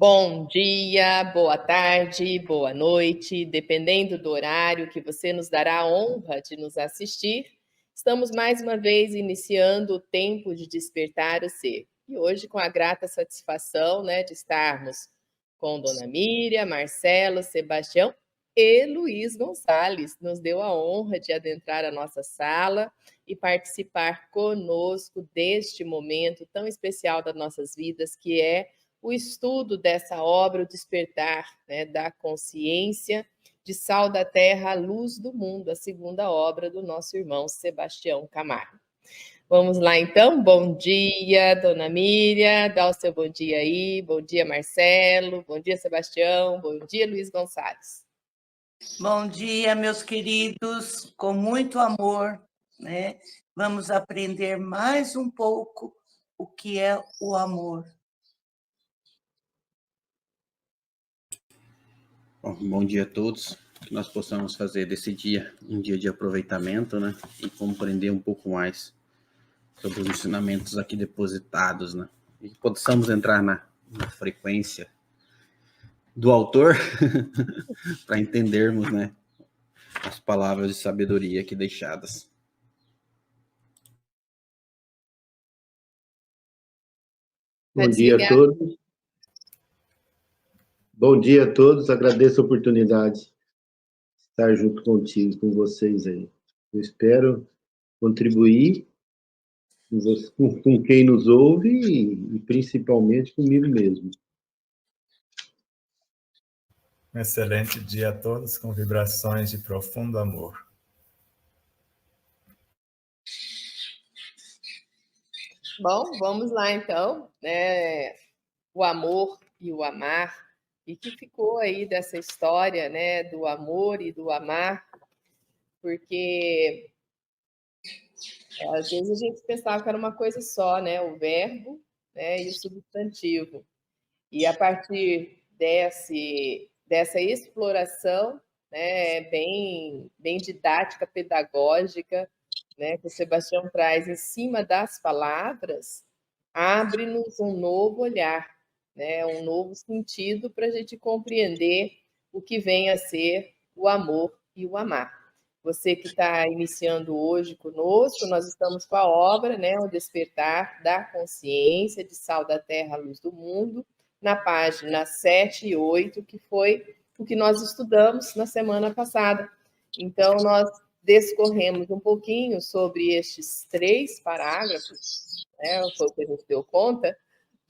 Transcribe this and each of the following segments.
Bom dia, boa tarde, boa noite, dependendo do horário que você nos dará a honra de nos assistir. Estamos mais uma vez iniciando o tempo de despertar o ser. E hoje com a grata satisfação, de estarmos com Dona Miriam, Marcelo, Sebastião e Luiz Gonçalves. Nos deu a honra de adentrar a nossa sala e participar conosco deste momento tão especial das nossas vidas, que é o estudo dessa obra, o despertar, da consciência, de Sal da Terra, Luz do Mundo, a segunda obra do nosso irmão Sebastião Camargo. Vamos lá, então. Bom dia, Dona Miriam. Dá o seu bom dia aí. Bom dia, Marcelo. Bom dia, Sebastião. Bom dia, Luiz Gonçalves. Bom dia, meus queridos. Com muito amor, vamos aprender mais um pouco o que é o amor. Bom dia a todos, que nós possamos fazer desse dia um dia de aproveitamento, e compreender um pouco mais sobre os ensinamentos aqui depositados, e que possamos entrar na frequência do autor para entendermos, as palavras de sabedoria aqui deixadas. Bom dia a todos. Bom dia a todos, agradeço a oportunidade de estar junto contigo, com vocês aí. Eu espero contribuir com quem nos ouve e principalmente comigo mesmo. Um excelente dia a todos, com vibrações de profundo amor. Bom, vamos lá então, o amor e o amar. E que ficou aí dessa história, do amor e do amar, porque às vezes a gente pensava que era uma coisa só, o verbo, e o substantivo. E a partir dessa exploração, bem didática, pedagógica, que o Sebastião traz em cima das palavras, abre-nos um novo olhar, um novo sentido para a gente compreender o que vem a ser o amor e o amar. Você que está iniciando hoje conosco, nós estamos com a obra, O Despertar da Consciência, de Sal da Terra, Luz do Mundo, na página 7 e 8, que foi o que nós estudamos na semana passada. Então, nós descorremos um pouquinho sobre estes 3 parágrafos, foi o que a gente deu conta,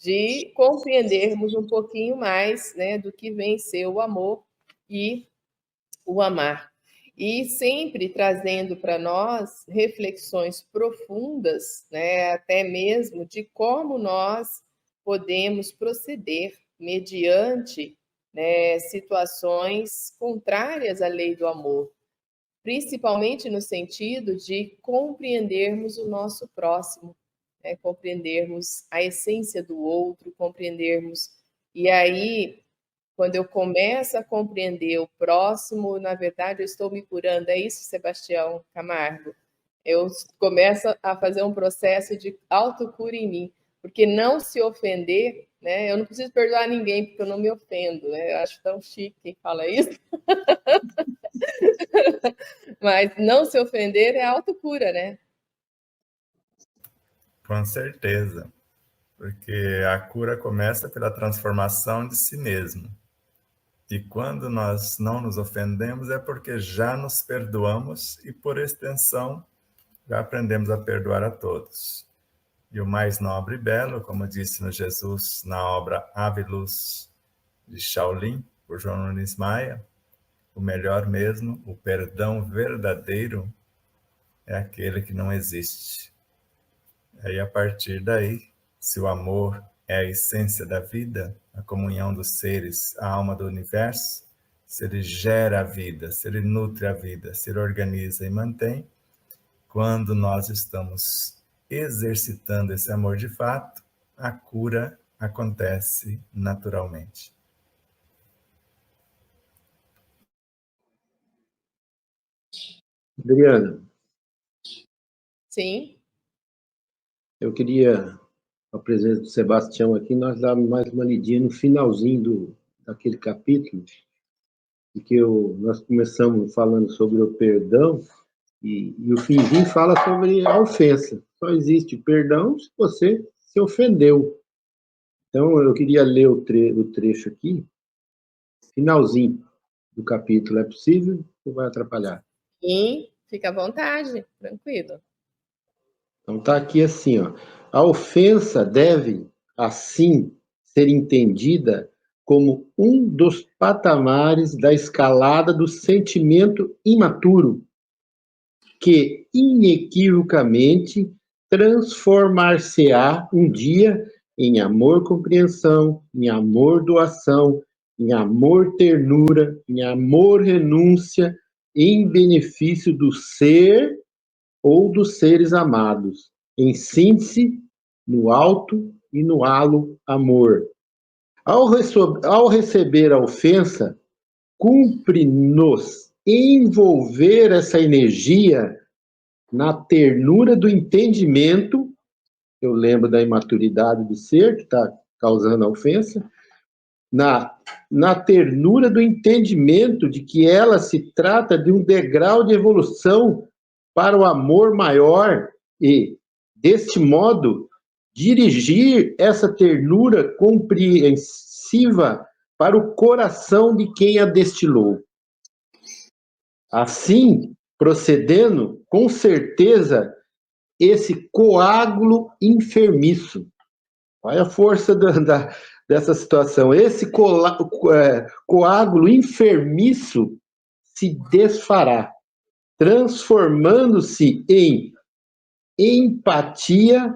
de compreendermos um pouquinho mais, do que vem ser o amor e o amar. E sempre trazendo para nós reflexões profundas, até mesmo de como nós podemos proceder mediante situações contrárias à lei do amor, principalmente no sentido de compreendermos o nosso próximo, compreendermos a essência do outro, compreendermos. E aí, quando eu começo a compreender o próximo, na verdade, eu estou me curando. É isso, Sebastião Camargo? Eu começo a fazer um processo de autocura em mim, porque não se ofender, eu não preciso perdoar ninguém, porque eu não me ofendo, Eu acho tão chique quem fala isso. Mas não se ofender é autocura, Com certeza, porque a cura começa pela transformação de si mesmo. E quando nós não nos ofendemos é porque já nos perdoamos e, por extensão, já aprendemos a perdoar a todos. E o mais nobre e belo, como disse no Jesus na obra Ave Luz de Shaolin, por João Nunes Maia, o melhor mesmo, o perdão verdadeiro, é aquele que não existe. Aí, a partir daí, se o amor é a essência da vida, a comunhão dos seres, a alma do universo, se ele gera a vida, se ele nutre a vida, se ele organiza e mantém, quando nós estamos exercitando esse amor de fato, a cura acontece naturalmente. Adriana. Sim. Eu queria a presença do Sebastião aqui, nós damos mais uma lidinha no finalzinho daquele capítulo, em que nós começamos falando sobre o perdão, e o finzinho fala sobre a ofensa. Só existe perdão se você se ofendeu. Então, eu queria ler o trecho aqui, finalzinho do capítulo. É possível ou vai atrapalhar? Sim, fica à vontade, tranquilo. Então, está aqui assim, ó. A ofensa deve, assim, ser entendida como um dos patamares da escalada do sentimento imaturo, que inequivocamente transformar-se-á um dia em amor compreensão, em amor doação, em amor ternura, em amor renúncia, em benefício do ser ou dos seres amados, em síntese, no alto e no halo amor. Ao receber a ofensa, cumpre-nos envolver essa energia na ternura do entendimento. Eu lembro da imaturidade do ser que está causando a ofensa, na ternura do entendimento de que ela se trata de um degrau de evolução para o amor maior e, deste modo, dirigir essa ternura compreensiva para o coração de quem a destilou. Assim, procedendo, com certeza, esse coágulo enfermiço. Olha a força dessa situação. Esse coágulo enfermiço se desfará, transformando-se em empatia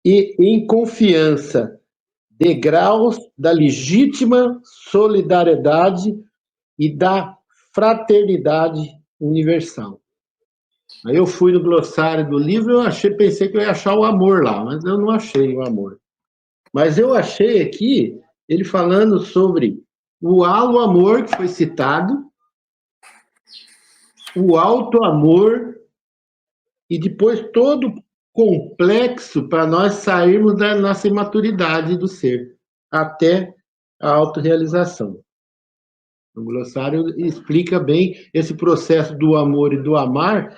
e em confiança, degraus da legítima solidariedade e da fraternidade universal. Aí eu fui no glossário do livro, pensei que eu ia achar o amor lá, mas eu não achei o amor. Mas eu achei aqui ele falando sobre o halo amor, que foi citado, o alto amor, e depois todo complexo para nós sairmos da nossa imaturidade do ser, até a autorrealização. O glossário explica bem esse processo do amor e do amar,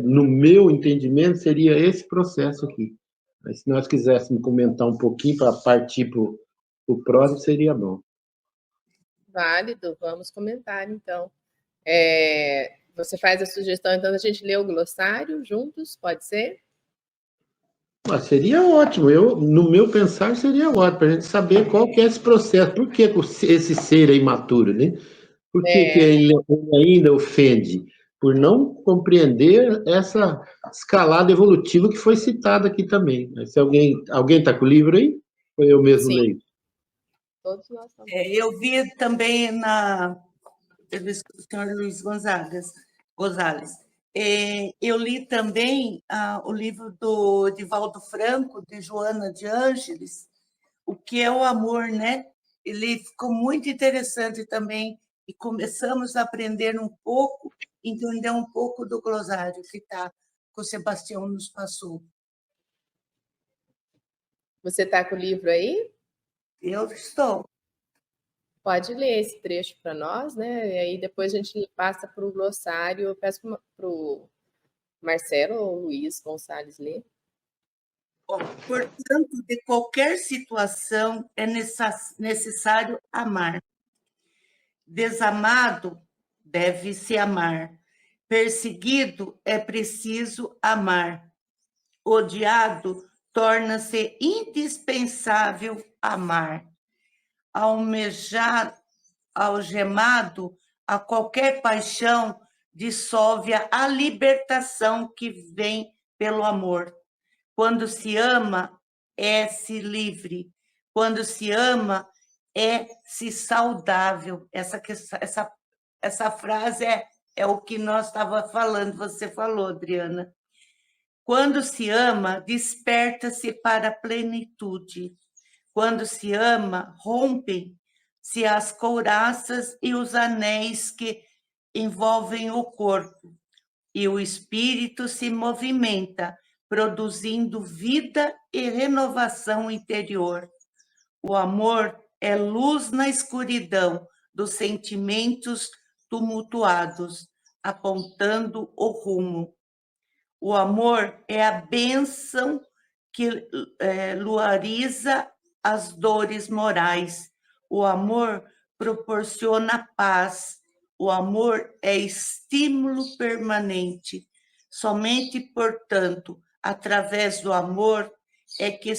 no meu entendimento, seria esse processo aqui. Mas se nós quiséssemos comentar um pouquinho para partir para o próximo, seria bom. Válido, vamos comentar, então. Você faz a sugestão, então, a gente lê o glossário juntos, pode ser? Mas seria ótimo, no meu pensar, seria ótimo, para a gente saber qual que é esse processo, por que esse ser é imaturo, né? Por que ele ainda ofende? Por não compreender essa escalada evolutiva que foi citada aqui também. Se alguém está com o livro aí? Ou eu mesmo Sim. leio? Todos nós estamos. Eu vi também pelo senhor Luiz Gonzalez. Eu li também o livro do Divaldo Franco, de Joana de Ângeles, O que é o Amor, né? Ele ficou muito interessante também, e começamos a aprender um pouco, entender um pouco do glossário que o Sebastião nos passou. Você está com o livro aí? Eu estou. Pode ler esse trecho para nós, né? E aí depois a gente passa para o glossário. Eu peço para o Marcelo ou Luiz Gonçalves ler. Portanto, de qualquer situação é necessário amar. Desamado deve-se amar. Perseguido é preciso amar. Odiado torna-se indispensável amar. Algemado a qualquer paixão, dissolve a libertação que vem pelo amor. Quando se ama, é-se livre. Quando se ama, é-se saudável. Essa frase é o que nós estávamos falando, você falou, Adriana. Quando se ama, desperta-se para a plenitude. Quando se ama, rompem-se as couraças e os anéis que envolvem o corpo, e o espírito se movimenta produzindo vida e renovação interior. O amor é luz na escuridão dos sentimentos tumultuados, apontando o rumo. O amor é a bênção que luariza as dores morais. O amor proporciona paz. O amor é estímulo permanente. Somente, portanto, através do amor é que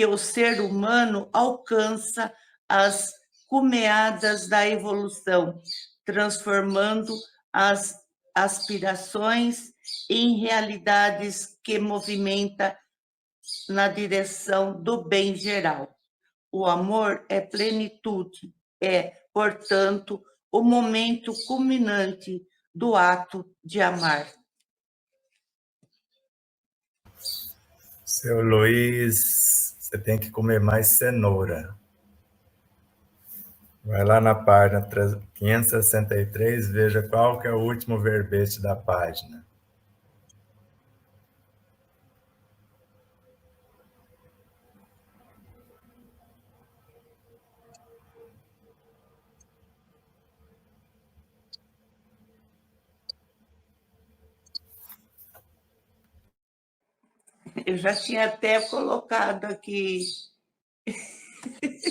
o ser humano alcança as cumeadas da evolução, transformando as aspirações em realidades que movimentam na direção do bem geral. O amor é plenitude, é, portanto, o momento culminante do ato de amar. Seu Luiz, você tem que comer mais cenoura. Vai lá na página 563, veja qual que é o último verbete da página. Eu já tinha até colocado aqui.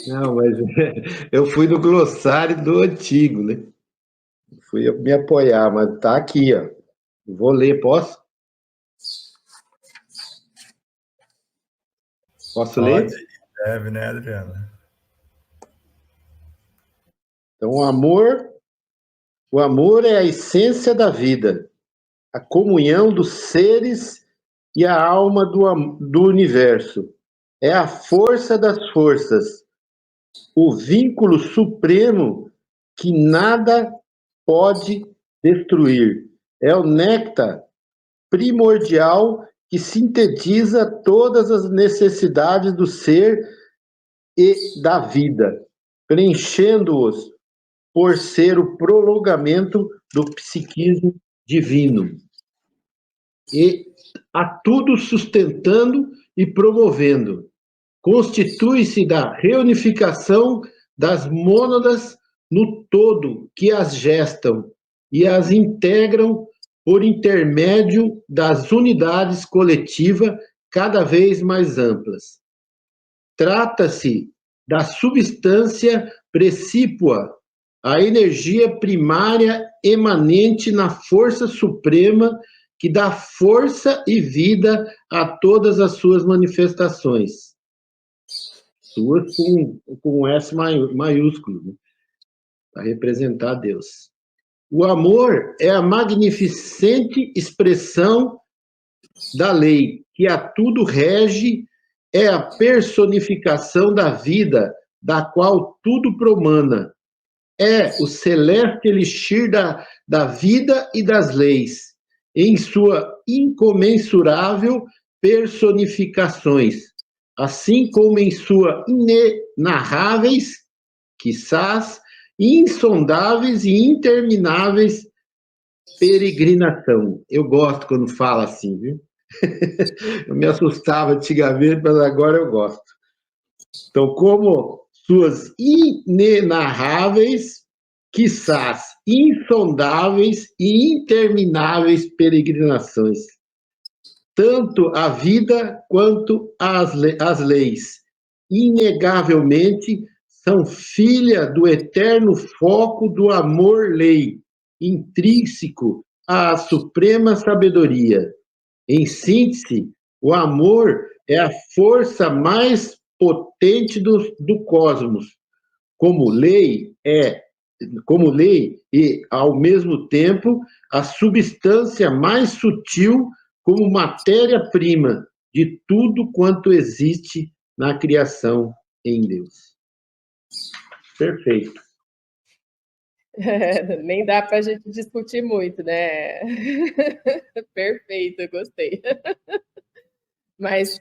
Não, mas eu fui no glossário do antigo, né? Fui me apoiar, mas tá aqui, ó. Vou ler, posso? Posso ler? Deve, né, Adriana? Então, o amor é a essência da vida, a comunhão dos seres e a alma do universo. É a força das forças, o vínculo supremo que nada pode destruir. É o néctar primordial que sintetiza todas as necessidades do ser e da vida, preenchendo-os por ser o prolongamento do psiquismo divino. E a tudo sustentando e promovendo. Constitui-se da reunificação das mônadas no todo que as gestam e as integram por intermédio das unidades coletivas cada vez mais amplas. Trata-se da substância precípua, a energia primária emanente na força suprema que dá força e vida a todas as suas manifestações. Suas com S maiúsculo, né? Para representar Deus. O amor é a magnificente expressão da lei, que a tudo rege, é a personificação da vida, da qual tudo promana. É o celeste elixir da vida e das leis, em sua incomensurável personificações, assim como em sua inenarráveis, quiçás, insondáveis e intermináveis peregrinação. Eu gosto quando fala assim, viu? Eu me assustava antigamente, mas agora eu gosto. Então, como suas inenarráveis, quiçás insondáveis e intermináveis peregrinações, tanto a vida quanto as leis, inegavelmente são filha do eterno foco do amor-lei, intrínseco à suprema sabedoria. Em síntese, o amor é a força mais potente do cosmos, como lei e, ao mesmo tempo, a substância mais sutil como matéria-prima de tudo quanto existe na criação em Deus. Perfeito. Nem dá para a gente discutir muito, né? Perfeito, eu gostei. Mas,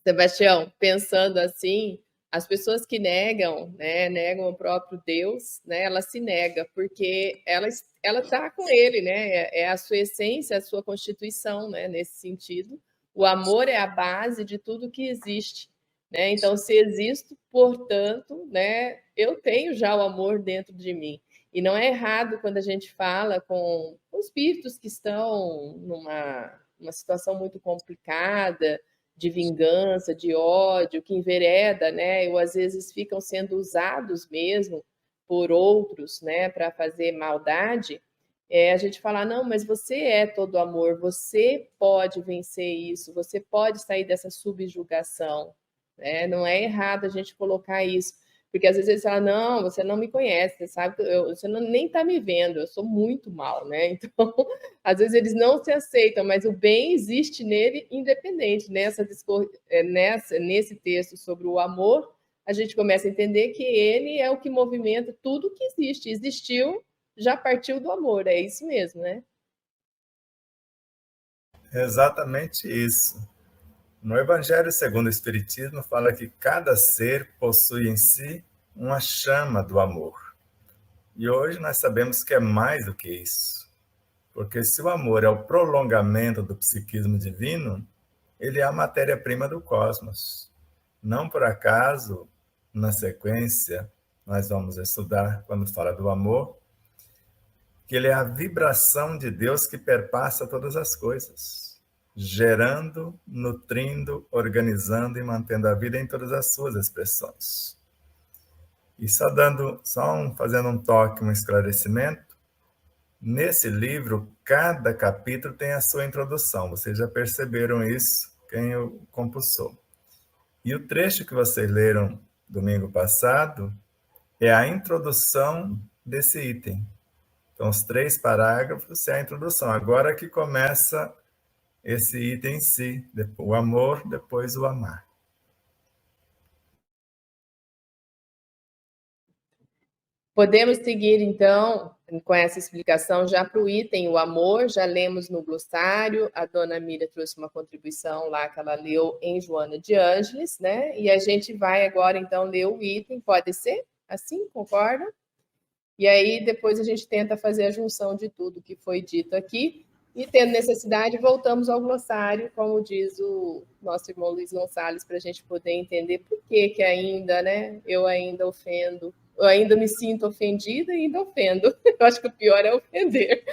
Sebastião, pensando assim, As pessoas que negam, né, negam o próprio Deus, né, ela se nega, porque ela está com ele, né, é a sua essência, a sua constituição, né, nesse sentido. O amor é a base de tudo que existe, né? Então, se existo, portanto, né, eu tenho já o amor dentro de mim. E não é errado quando a gente fala com espíritos que estão numa situação muito complicada, de vingança, de ódio, que envereda, né? Ou às vezes ficam sendo usados mesmo por outros, né, para fazer maldade. A gente fala, não, mas você é todo amor, você pode vencer isso, você pode sair dessa subjugação, né? Não é errado a gente colocar isso, porque às vezes eles falam, não, você não me conhece, você sabe que você nem está me vendo, eu sou muito mal, né? Então, às vezes eles não se aceitam, mas o bem existe nele independente. Nesse texto sobre o amor, a gente começa a entender que ele é o que movimenta tudo que existe. Existiu, já partiu do amor, é isso mesmo, né? Exatamente isso. No Evangelho segundo o Espiritismo, fala que cada ser possui em si uma chama do amor. E hoje nós sabemos que é mais do que isso. Porque se o amor é o prolongamento do psiquismo divino, ele é a matéria-prima do cosmos. Não por acaso, na sequência, nós vamos estudar, quando fala do amor, que ele é a vibração de Deus que perpassa todas as coisas, gerando, nutrindo, organizando e mantendo a vida em todas as suas expressões. E fazendo um toque, um esclarecimento, nesse livro, cada capítulo tem a sua introdução. Vocês já perceberam isso, quem o compulsou. E o trecho que vocês leram domingo passado é a introdução desse item. Então, os 3 parágrafos é a introdução. Agora que começa esse item em si, o amor, depois o amar. Podemos seguir, então, com essa explicação já para o item, o amor, já lemos no glossário, a dona Miriam trouxe uma contribuição lá que ela leu em Joana de Ângeles, né? E a gente vai agora, então, ler o item, pode ser? Assim, concorda? E aí, depois a gente tenta fazer a junção de tudo que foi dito aqui, e tendo necessidade, voltamos ao glossário, como diz o nosso irmão Luiz Gonçalves, para a gente poder entender por que ainda, né, eu ainda ofendo, eu ainda me sinto ofendida e ainda ofendo. Eu acho que o pior é ofender.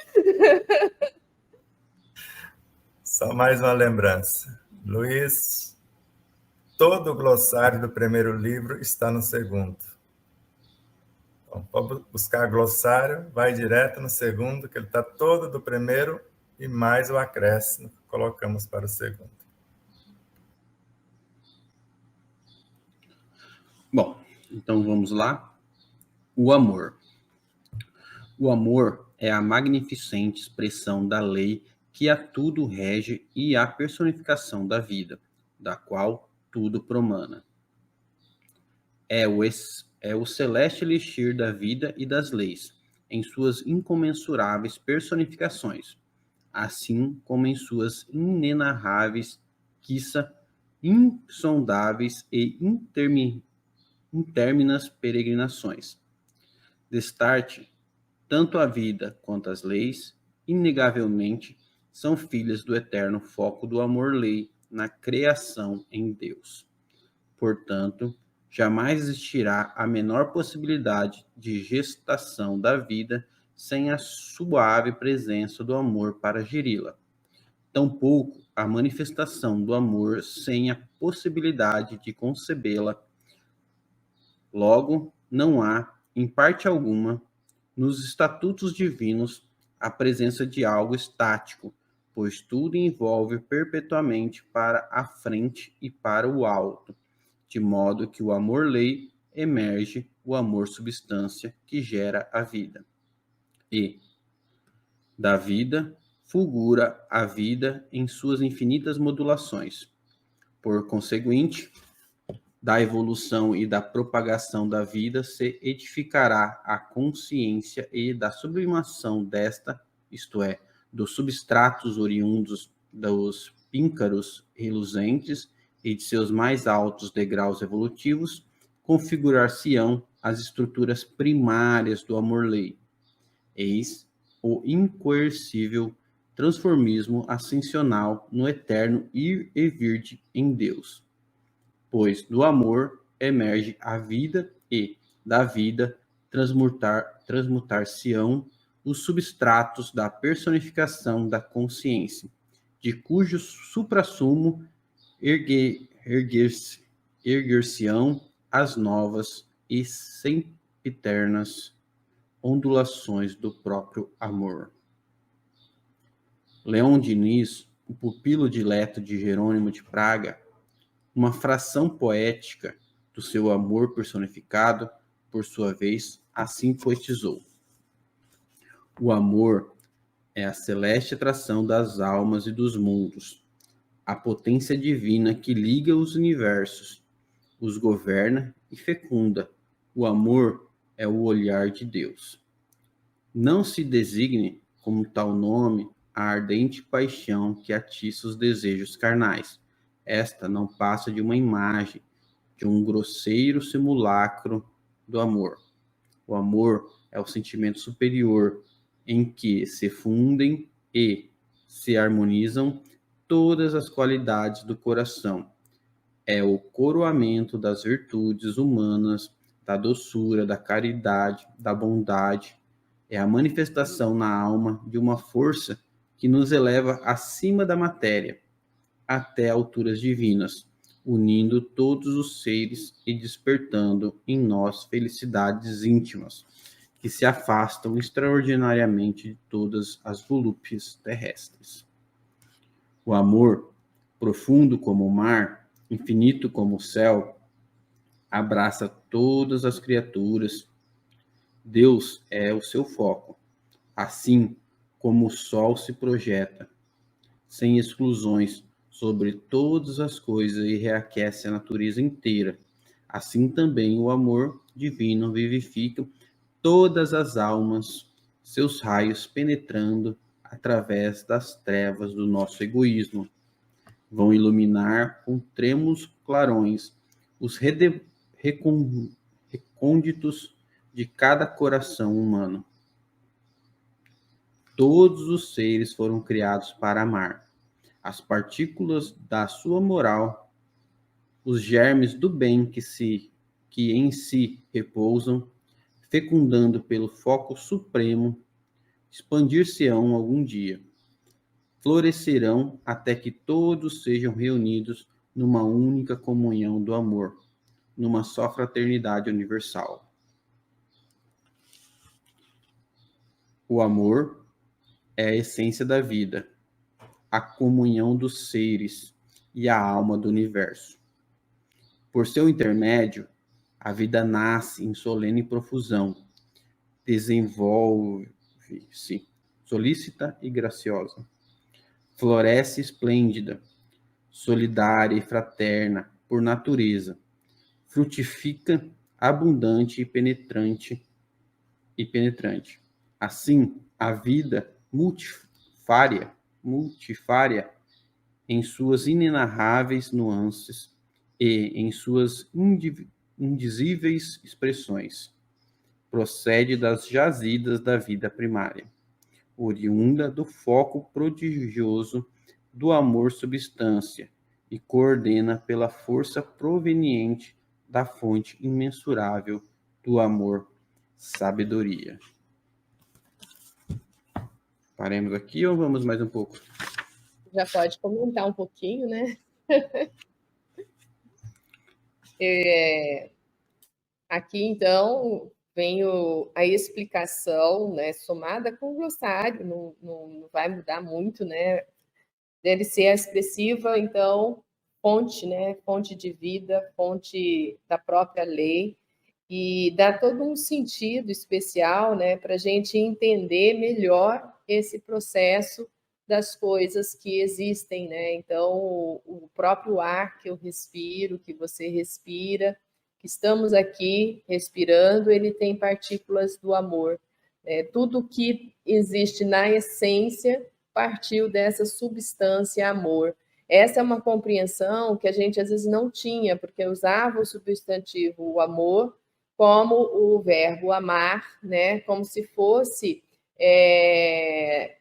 Só mais uma lembrança. Luiz, todo o glossário do primeiro livro está no segundo. Então, para buscar glossário, vai direto no segundo, que ele está todo do primeiro e mais o acréscimo que colocamos para o segundo. Bom, então vamos lá. O amor. O amor é a magnificente expressão da lei que a tudo rege e a personificação da vida, da qual tudo promana. É o celeste elixir da vida e das leis, em suas incomensuráveis personificações, assim como em suas inenarráveis, quiçá insondáveis e interminas peregrinações. Destarte, tanto a vida quanto as leis, inegavelmente, são filhas do eterno foco do amor-lei na criação em Deus. Portanto, jamais existirá a menor possibilidade de gestação da vida sem a suave presença do amor para geri-la. Tampouco a manifestação do amor sem a possibilidade de concebê-la. Logo, não há, em parte alguma, nos estatutos divinos, a presença de algo estático, pois tudo envolve perpetuamente para a frente e para o alto, de modo que o amor-lei emerge o amor-substância que gera a vida. E, da vida, fulgura a vida em suas infinitas modulações. Por conseguinte, da evolução e da propagação da vida se edificará a consciência e da sublimação desta, isto é, dos substratos oriundos dos píncaros reluzentes e de seus mais altos degraus evolutivos, configurar-se-ão as estruturas primárias do amor-lei. Eis o incoercível transformismo ascensional no eterno ir e vir em Deus. Pois do amor emerge a vida e, da vida, transmutar-se-ão os substratos da personificação da consciência, de cujo suprassumo erguer-se-ão as novas e sempiternas ondulações do próprio amor. Leon Diniz, o pupilo dileto de Jerônimo de Praga, uma fração poética do seu amor personificado, por sua vez, assim poetizou: o amor é a celeste atração das almas e dos mundos, a potência divina que liga os universos, os governa e fecunda. O amor é o olhar de Deus. Não se designe como tal nome a ardente paixão que atiça os desejos carnais. Esta não passa de uma imagem, de um grosseiro simulacro do amor. O amor é o sentimento superior em que se fundem e se harmonizam todas as qualidades do coração. É o coroamento das virtudes humanas, da doçura, da caridade, da bondade. É a manifestação na alma de uma força que nos eleva acima da matéria, até alturas divinas, unindo todos os seres e despertando em nós felicidades íntimas, que se afastam extraordinariamente de todas as volúpias terrestres. O amor, profundo como o mar, infinito como o céu, abraça todas as criaturas. Deus é o seu foco, assim como o sol se projeta, sem exclusões, sobre todas as coisas e reaquece a natureza inteira. Assim também o amor divino vivifica todas as almas, seus raios penetrando através das trevas do nosso egoísmo, vão iluminar com trêmulos clarões os recônditos de cada coração humano. Todos os seres foram criados para amar. As partículas da sua moral, os germes do bem que em si repousam, fecundando pelo foco supremo, expandir-se-ão algum dia. Florescerão até que todos sejam reunidos numa única comunhão do amor, numa só fraternidade universal. O amor é a essência da vida, a comunhão dos seres e a alma do universo. Por seu intermédio, a vida nasce em solene profusão, desenvolve-se solícita e graciosa, floresce esplêndida, solidária e fraterna por natureza, frutifica abundante e penetrante. Assim, a vida multifária em suas inenarráveis nuances e em suas indizíveis expressões, procede das jazidas da vida primária, oriunda do foco prodigioso do amor substância e coordena pela força proveniente da fonte imensurável do amor sabedoria. Paremos aqui ou vamos mais um pouco? Já pode comentar um pouquinho, né? Aqui, então, vem a explicação, né, somada com o glossário, não vai mudar muito, né? Deve ser a expressiva, então, fonte, né? Fonte de vida, fonte da própria lei, e dá todo um sentido especial, né, para a gente entender melhor esse processo das coisas que existem, né? Então, o próprio ar que eu respiro, que você respira, que estamos aqui respirando, ele tem partículas do amor. Tudo que existe na essência partiu dessa substância amor. essa é uma compreensão que a gente às vezes não tinha, porque usava o substantivo o amor como o verbo amar, né? Como se fosse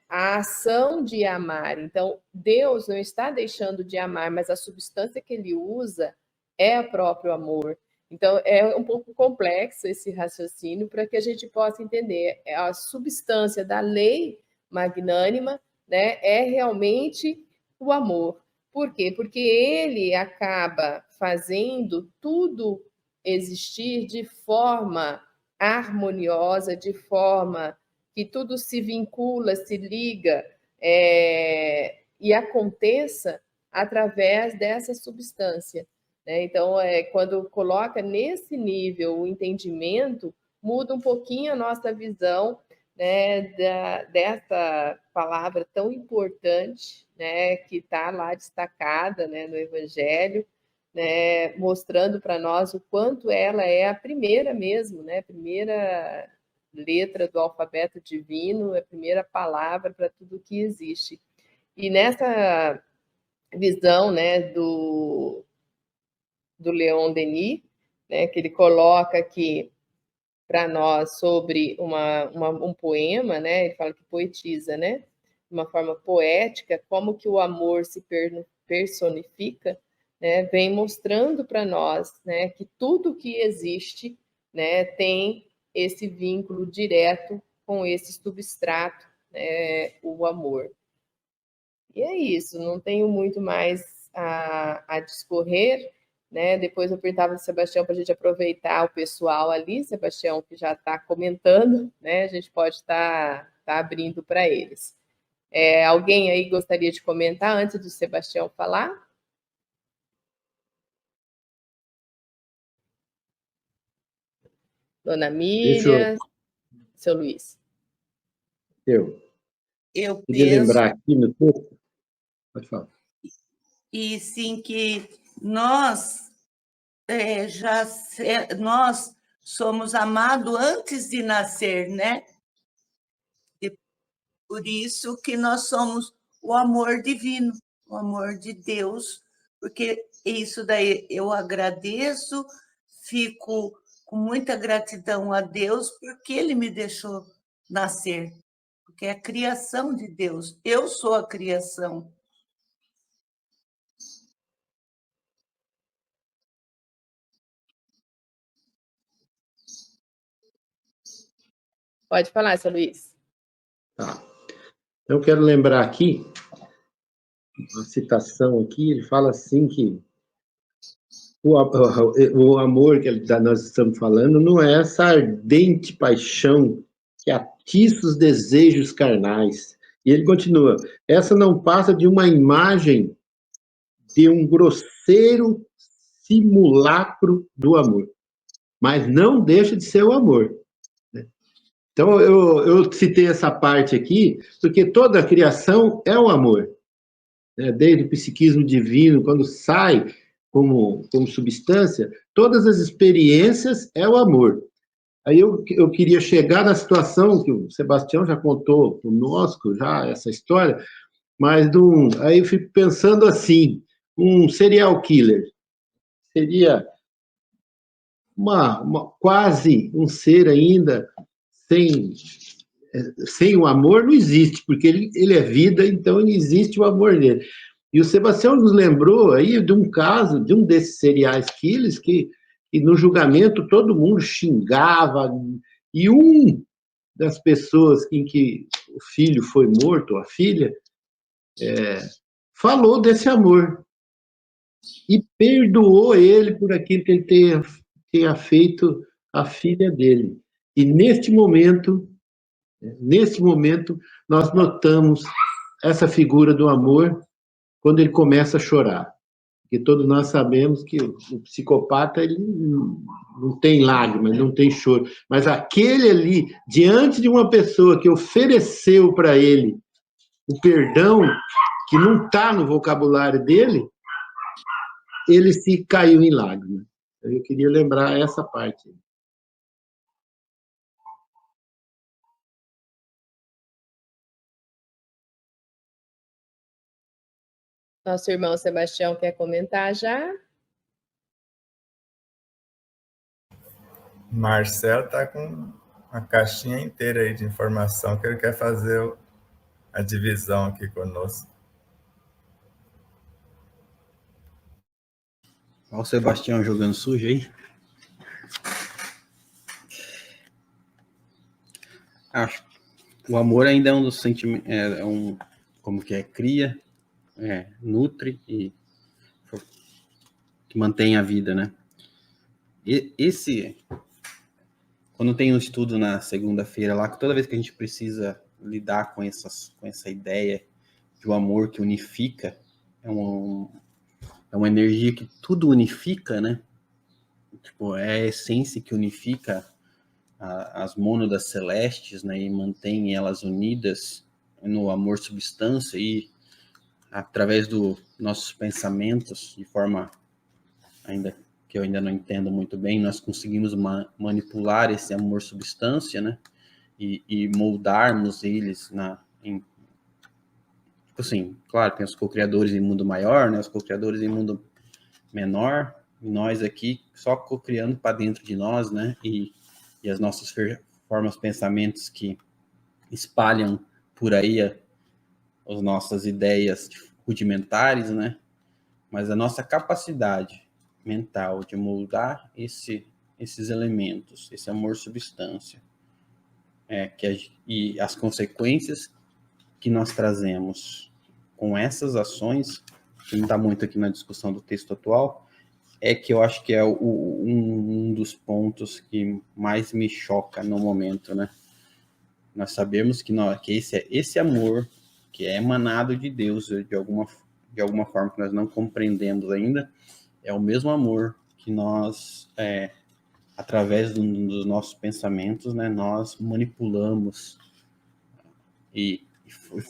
a ação de amar. Então, Deus não está deixando de amar, mas a substância que ele usa é o próprio amor. Então, é um pouco complexo esse raciocínio para que a gente possa entender. A substância da lei magnânima, né, é realmente o amor. Por quê? Porque ele acaba fazendo tudo existir de forma harmoniosa, de forma que tudo se vincula, se liga e aconteça através dessa substância. Né? Então, quando coloca nesse nível o entendimento, muda um pouquinho a nossa visão, né, dessa palavra tão importante, né, que está lá destacada, né, no Evangelho, né, mostrando para nós o quanto ela é a primeira mesmo, né, a primeira letra do alfabeto divino, a primeira palavra para tudo que existe. E nessa visão, né, do Leon Denis, né, que ele coloca aqui para nós sobre um poema, né? Ele fala que poetiza, né? De uma forma poética, como que o amor se personifica, né? Vem mostrando para nós, né, que tudo que existe, né, tem esse vínculo direto com esse substrato, né, o amor. E é isso, não tenho muito mais a discorrer, né? Depois eu perguntava ao Sebastião para a gente aproveitar o pessoal ali, Sebastião, que já está comentando, né? A gente pode estar abrindo para eles. Alguém aí gostaria de comentar antes do Sebastião falar? Dona Miriam, seu Luiz. Eu queria penso, lembrar aqui no texto, pode falar. e sim que nós nós somos amados antes de nascer, né? E por isso que nós somos o amor divino, o amor de Deus, porque isso daí eu agradeço, fico com muita gratidão a Deus, porque Ele me deixou nascer, porque é a criação de Deus, eu sou a criação. Pode falar, seu Luiz. Tá. Eu quero lembrar aqui, uma citação aqui, ele fala assim que o amor que nós estamos falando não é essa ardente paixão que atiça os desejos carnais. E ele continua, essa não passa de uma imagem de um grosseiro simulacro do amor, mas não deixa de ser o amor. Então, eu citei essa parte aqui, porque toda a criação é o amor. Né? Desde o psiquismo divino, quando sai como substância, todas as experiências é o amor. Aí eu queria chegar na situação que o Sebastião já contou conosco, já essa história, mas aí eu fico pensando assim, um serial killer seria quase um ser ainda sem o amor não existe, porque ele é vida, então não existe o amor dele. E o Sebastião nos lembrou aí de um caso, de um desses serial killers, que no julgamento todo mundo xingava, e das pessoas em que o filho foi morto, ou a filha, falou desse amor, e perdoou ele por aquilo que ele tenha feito à filha dele. E neste momento, nós notamos essa figura do amor quando ele começa a chorar. Porque todos nós sabemos que o psicopata ele não tem lágrimas, não tem choro. Mas aquele ali, diante de uma pessoa que ofereceu para ele o perdão, que não está no vocabulário dele, ele se caiu em lágrimas. Eu queria lembrar essa parte. Nosso irmão Sebastião quer comentar já? Marcelo está com uma caixinha inteira aí de informação que ele quer fazer a divisão aqui conosco. Olha o Sebastião jogando sujo aí. Acho que o amor ainda é um dos sentimentos, como que é, cria, nutre e que mantém a vida, né? Quando tem um estudo na segunda-feira lá, que toda vez que a gente precisa lidar com essa ideia de um amor que unifica, é uma energia que tudo unifica, né? Tipo, é a essência que unifica as mônadas celestes, né? E mantém elas unidas no amor substância e através dos nossos pensamentos, de forma que eu ainda não entendo muito bem, nós conseguimos manipular esse amor substância, né? E moldarmos eles tipo assim, claro, tem os co-criadores em mundo maior, né? Os co-criadores em mundo menor, e nós aqui só co-criando para dentro de nós, né? E as nossas formas, pensamentos que espalham por aí as nossas ideias rudimentares, né? Mas a nossa capacidade mental de moldar esses elementos, esse amor substância, e as consequências que nós trazemos com essas ações, que não está muito aqui na discussão do texto atual, é que eu acho que é um dos pontos que mais me choca no momento, né? Nós sabemos que esse amor que é emanado de Deus de alguma forma que nós não compreendemos ainda, é o mesmo amor que nós, através dos nossos pensamentos, né, nós manipulamos e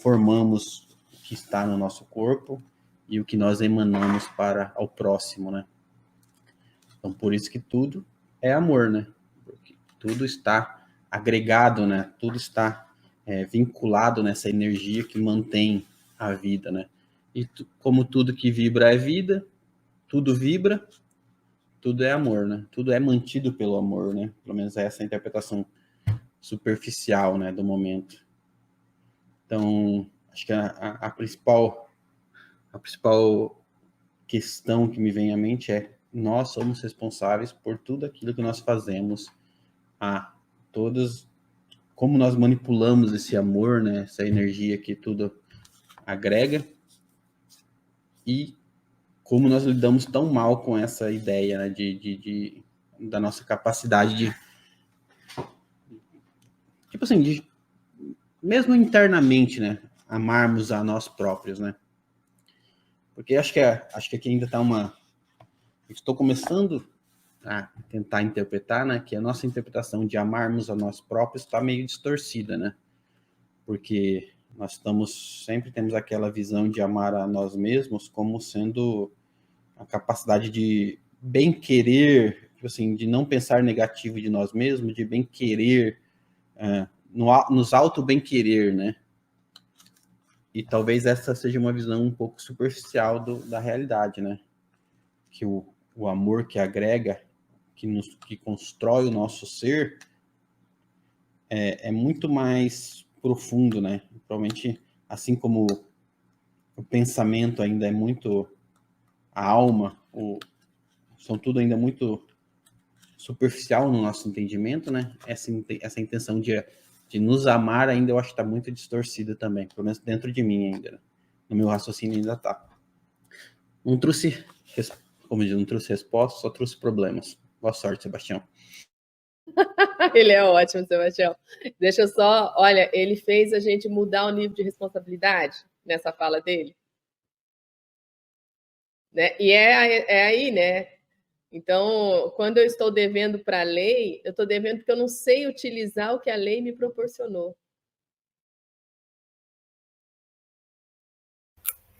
formamos o que está no nosso corpo e o que nós emanamos para ao próximo, né? Então, por isso que tudo é amor, né? Porque tudo está agregado, né? Tudo está vinculado nessa energia que mantém a vida, né? E como tudo que vibra é vida, tudo vibra, tudo é amor, né? Tudo é mantido pelo amor, né? Pelo menos essa é a interpretação superficial, né, do momento. Então, acho que a principal questão que me vem à mente é: nós somos responsáveis por tudo aquilo que nós fazemos, como nós manipulamos esse amor, né, essa energia que tudo agrega, e como nós lidamos tão mal com essa ideia, né, da nossa capacidade de, tipo assim, mesmo internamente, né, amarmos a nós próprios, né? Porque acho que aqui ainda está estou começando a tentar interpretar, né, que a nossa interpretação de amarmos a nós próprios está meio distorcida, né? Porque nós sempre temos aquela visão de amar a nós mesmos como sendo a capacidade de bem querer, tipo assim, de não pensar negativo de nós mesmos, de bem querer, nos auto bem querer, né? E talvez essa seja uma visão um pouco superficial da realidade, né? Que o amor que agrega, que constrói o nosso ser, é muito mais profundo, né? Provavelmente, assim como o pensamento ainda é muito, a alma, são tudo ainda muito superficial no nosso entendimento, né? Essa intenção de nos amar ainda eu acho que está muito distorcida também, pelo menos dentro de mim ainda, né? No meu raciocínio ainda está. Não trouxe resposta, só trouxe problemas. Boa sorte, Sebastião. Ele é ótimo, Sebastião. Deixa eu só... Olha, ele fez a gente mudar o nível de responsabilidade nessa fala dele. Né? E é aí, né? Então, quando eu estou devendo para a lei, eu estou devendo porque eu não sei utilizar o que a lei me proporcionou.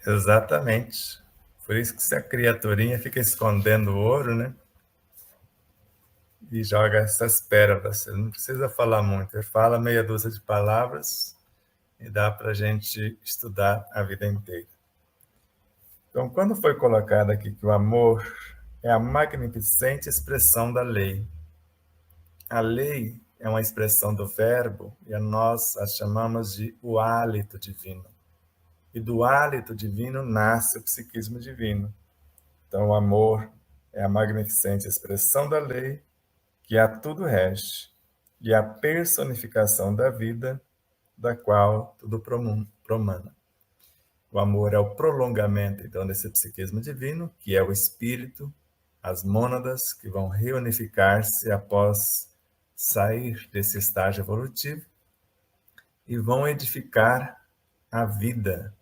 Exatamente. Por isso que essa criaturinha fica escondendo o ouro, né? E joga essas pérolas. Você não precisa falar muito. Ele fala meia dúzia de palavras e dá para a gente estudar a vida inteira. Então, quando foi colocado aqui que o amor é a magnificente expressão da lei. A lei é uma expressão do verbo e nós a chamamos de o hálito divino. E do hálito divino nasce o psiquismo divino. Então, o amor é a magnificente expressão da lei que a tudo rege e a personificação da vida, da qual tudo promana. O amor é o prolongamento, então, desse psiquismo divino, que é o espírito, as mônadas que vão reunificar-se após sair desse estágio evolutivo e vão edificar a vida,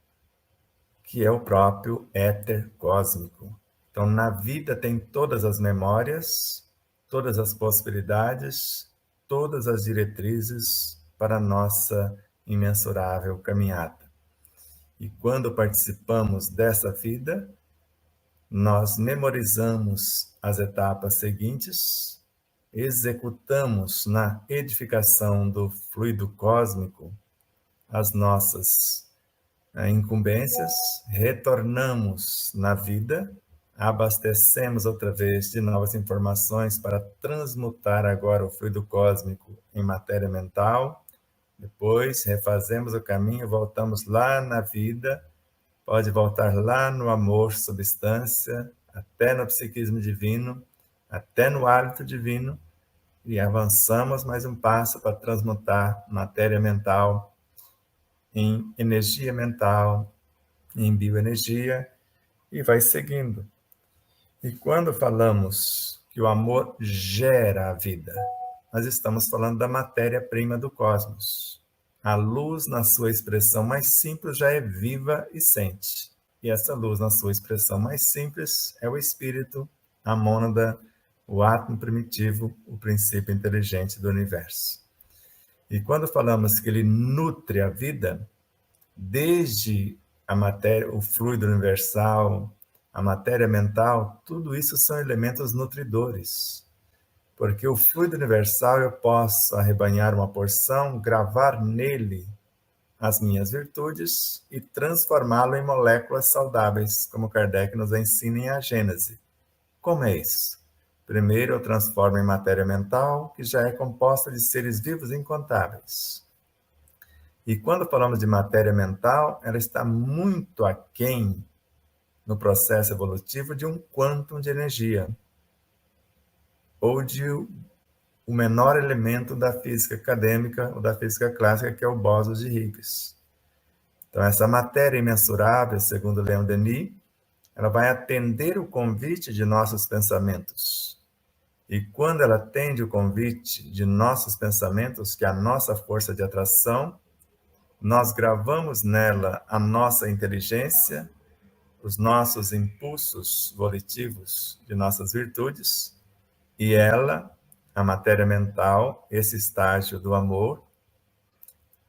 que é o próprio éter cósmico. Então, na vida tem todas as memórias, todas as possibilidades, todas as diretrizes para a nossa imensurável caminhada. E quando participamos dessa vida, nós memorizamos as etapas seguintes, executamos na edificação do fluido cósmico as nossas incumbências, retornamos na vida, abastecemos outra vez de novas informações para transmutar agora o fluido cósmico em matéria mental. Depois refazemos o caminho, voltamos lá na vida, pode voltar lá no amor, substância, até no psiquismo divino, até no hálito divino, e avançamos mais um passo para transmutar matéria mental em energia mental, em bioenergia, e vai seguindo. E quando falamos que o amor gera a vida, nós estamos falando da matéria-prima do cosmos. A luz, na sua expressão mais simples, já é viva e sente. E essa luz, na sua expressão mais simples, é o espírito, a mônada, o átomo primitivo, o princípio inteligente do universo. E quando falamos que ele nutre a vida, desde a matéria, o fluido universal, a matéria mental, tudo isso são elementos nutridores. Porque o fluido universal eu posso arrebanhar uma porção, gravar nele as minhas virtudes e transformá-lo em moléculas saudáveis, como Kardec nos ensina em A Gênese. Como é isso? Primeiro eu transformo em matéria mental, que já é composta de seres vivos incontáveis. E quando falamos de matéria mental, ela está muito aquém no processo evolutivo de um quantum de energia, ou de o menor elemento da física acadêmica ou da física clássica, que é o bóson de Higgs. Então, essa matéria imensurável, segundo Leon Denis, ela vai atender o convite de nossos pensamentos. E quando ela atende o convite de nossos pensamentos, que é a nossa força de atração, nós gravamos nela a nossa inteligência, os nossos impulsos volitivos de nossas virtudes, e ela, a matéria mental, esse estágio do amor,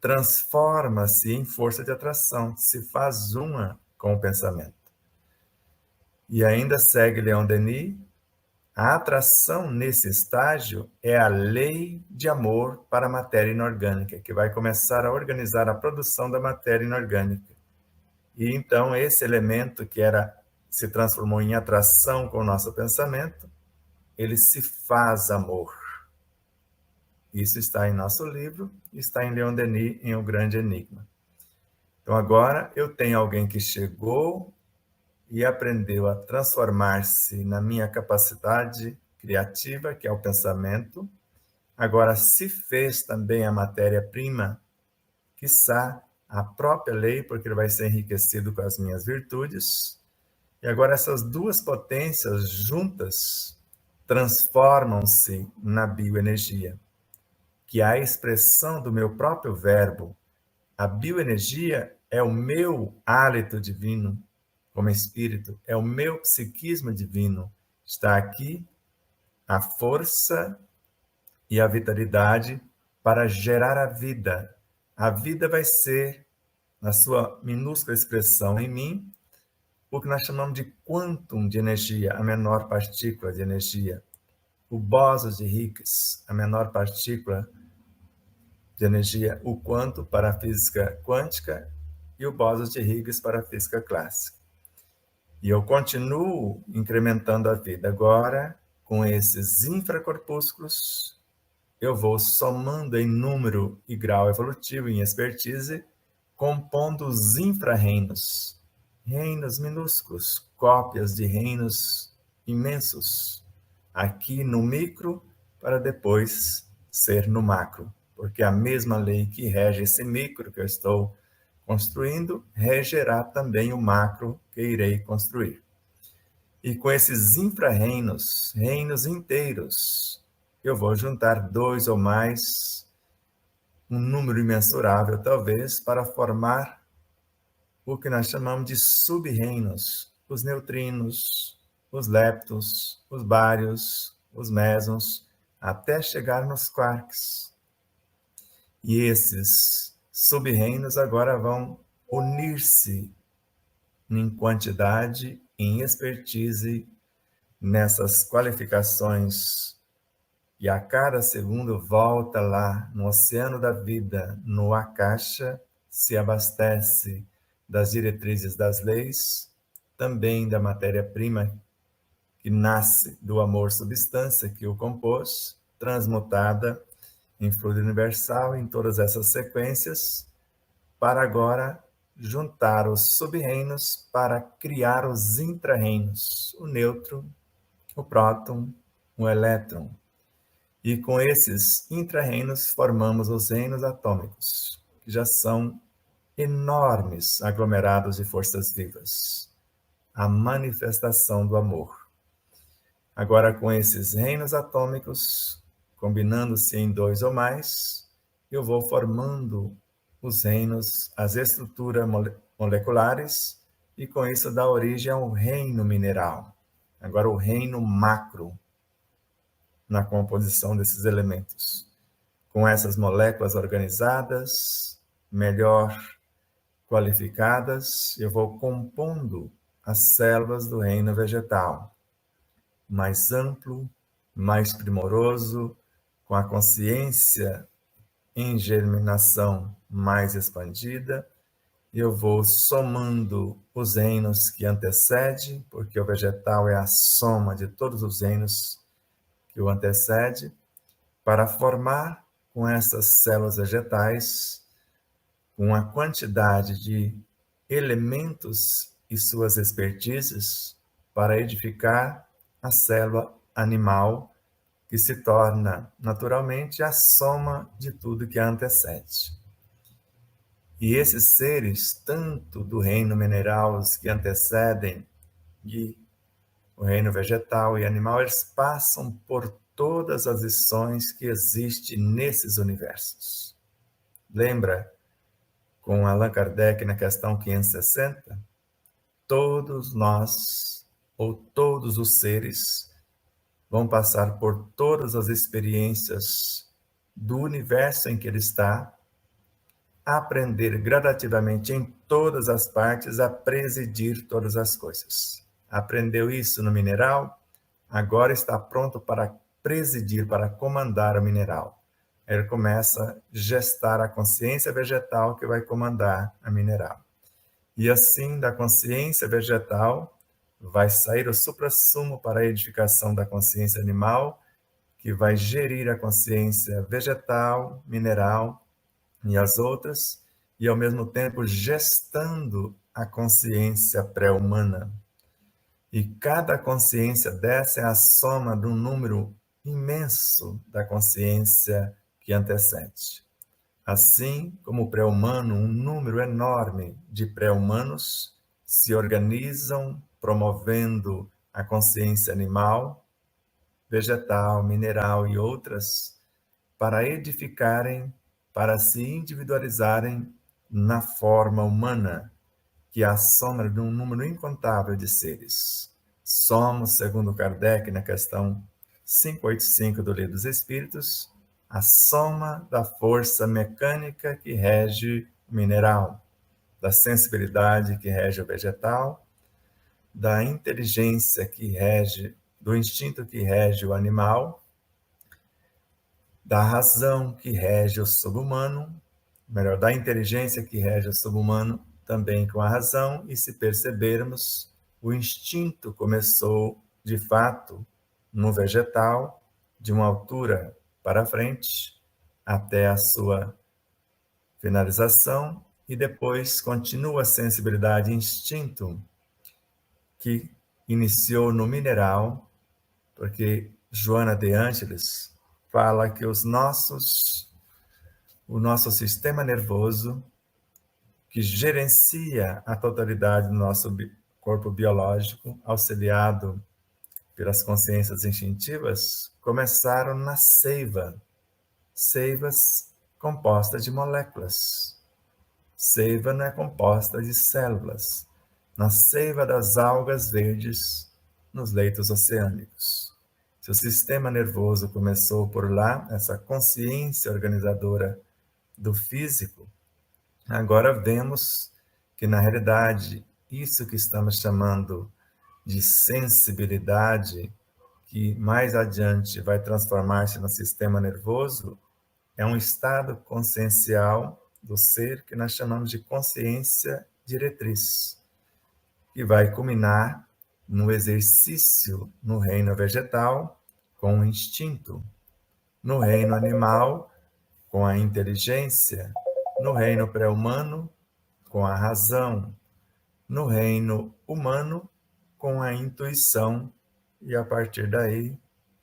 transforma-se em força de atração, se faz uma com o pensamento. E ainda segue Leon Denis, a atração nesse estágio é a lei de amor para a matéria inorgânica, que vai começar a organizar a produção da matéria inorgânica. E então esse elemento que se transformou em atração com o nosso pensamento, ele se faz amor. Isso está em nosso livro, está em Leon Denis, em O Grande Enigma. Então agora eu tenho alguém que chegou e aprendeu a transformar-se na minha capacidade criativa, que é o pensamento. Agora se fez também a matéria-prima, quiçá a própria lei, porque ele vai ser enriquecido com as minhas virtudes. E agora essas duas potências juntas transformam-se na bioenergia, que é a expressão do meu próprio verbo. A bioenergia é o meu hálito divino, como espírito, é o meu psiquismo divino. Está aqui a força e a vitalidade para gerar a vida. A vida vai ser, na sua minúscula expressão em mim, o que nós chamamos de quantum de energia, a menor partícula de energia. O bóson de Higgs, a menor partícula de energia, o quantum para a física quântica e o bóson de Higgs para a física clássica. E eu continuo incrementando a vida. Agora, com esses infracorpúsculos, eu vou somando em número e grau evolutivo, em expertise, compondo os infra-reinos, reinos minúsculos, cópias de reinos imensos, aqui no micro, para depois ser no macro, porque a mesma lei que rege esse micro que eu estou construindo, regerá também o macro que irei construir. E com esses infra-reinos, reinos inteiros, eu vou juntar 2 ou mais, um número imensurável talvez, para formar o que nós chamamos de sub-reinos, os neutrinos, os leptons, os bários, os mesons, até chegar nos quarks. E esses sub-reinos agora vão unir-se em quantidade, em expertise, nessas qualificações, e a cada segundo volta lá no oceano da vida, no Akasha, se abastece das diretrizes das leis, também da matéria-prima que nasce do amor substância que o compôs, transmutada em fluido universal em todas essas sequências, para agora juntar os sub-reinos para criar os intra-reinos, o nêutron, o próton, o elétron. E com esses intra-reinos formamos os reinos atômicos, que já são enormes aglomerados de forças vivas, a manifestação do amor. Agora, com esses reinos atômicos, combinando-se em 2 ou mais, eu vou formando os reinos, as estruturas moleculares, e com isso dá origem ao reino mineral. Agora, o reino macro, na composição desses elementos. Com essas moléculas organizadas, melhor qualificadas, eu vou compondo as células do reino vegetal, mais amplo, mais primoroso, com a consciência em germinação mais expandida. Eu vou somando os reinos que antecedem, porque o vegetal é a soma de todos os reinos que o antecede, para formar com essas células vegetais uma quantidade de elementos e suas expertises para edificar a célula animal, que se torna naturalmente a soma de tudo que a antecede. E esses seres, tanto do reino mineral, os que antecedem, e o reino vegetal e animal, eles passam por todas as lições que existem nesses universos. Lembra, com Allan Kardec, na questão 560, todos nós, ou todos os seres, vão passar por todas as experiências do universo em que ele está, aprender gradativamente em todas as partes a presidir todas as coisas. Aprendeu isso no mineral, agora está pronto para presidir, para comandar o mineral. Ele começa a gestar a consciência vegetal que vai comandar a mineral. E assim, da consciência vegetal, vai sair o suprassumo para a edificação da consciência animal, que vai gerir a consciência vegetal, mineral e as outras, e ao mesmo tempo gestando a consciência pré-humana. E cada consciência dessa é a soma de um número imenso da consciência que antecede. Assim como o pré-humano, um número enorme de pré-humanos se organizam promovendo a consciência animal, vegetal, mineral e outras, para edificarem, para se individualizarem na forma humana, que é a soma de um número incontável de seres. Somos, segundo Kardec, na questão 585 do Livro dos Espíritos, a soma da força mecânica que rege o mineral, da sensibilidade que rege o vegetal, da inteligência que rege, do instinto que rege o animal, da razão que rege o subhumano, melhor, da inteligência que rege o subhumano, também com a razão, e se percebermos, o instinto começou, de fato, no vegetal, de uma altura para frente, até a sua finalização, e depois continua a sensibilidade e instinto, que iniciou no mineral, porque Joana de Ângeles fala que o nosso sistema nervoso, que gerencia a totalidade do nosso corpo biológico, auxiliado pelas consciências instintivas, começaram na seiva, seivas compostas de moléculas. Seiva não é composta de células. Na seiva das algas verdes nos leitos oceânicos. Se o sistema nervoso começou por lá, essa consciência organizadora do físico, agora vemos que, na realidade, isso que estamos chamando de sensibilidade, que mais adiante vai transformar-se no sistema nervoso, é um estado consciencial do ser que nós chamamos de consciência diretriz, que vai culminar no exercício no reino vegetal com o instinto, no reino animal com a inteligência, no reino pré-humano com a razão, no reino humano com a intuição, e a partir daí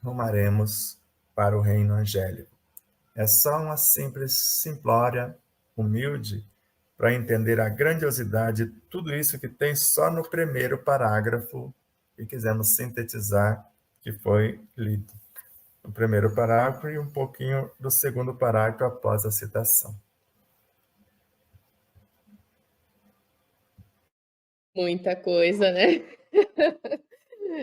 rumaremos para o reino angélico. É só uma simples, simplória, humilde, para entender a grandiosidade de tudo isso que tem só no primeiro parágrafo que quisemos sintetizar, que foi lido. O primeiro parágrafo e um pouquinho do segundo parágrafo após a citação. Muita coisa, né?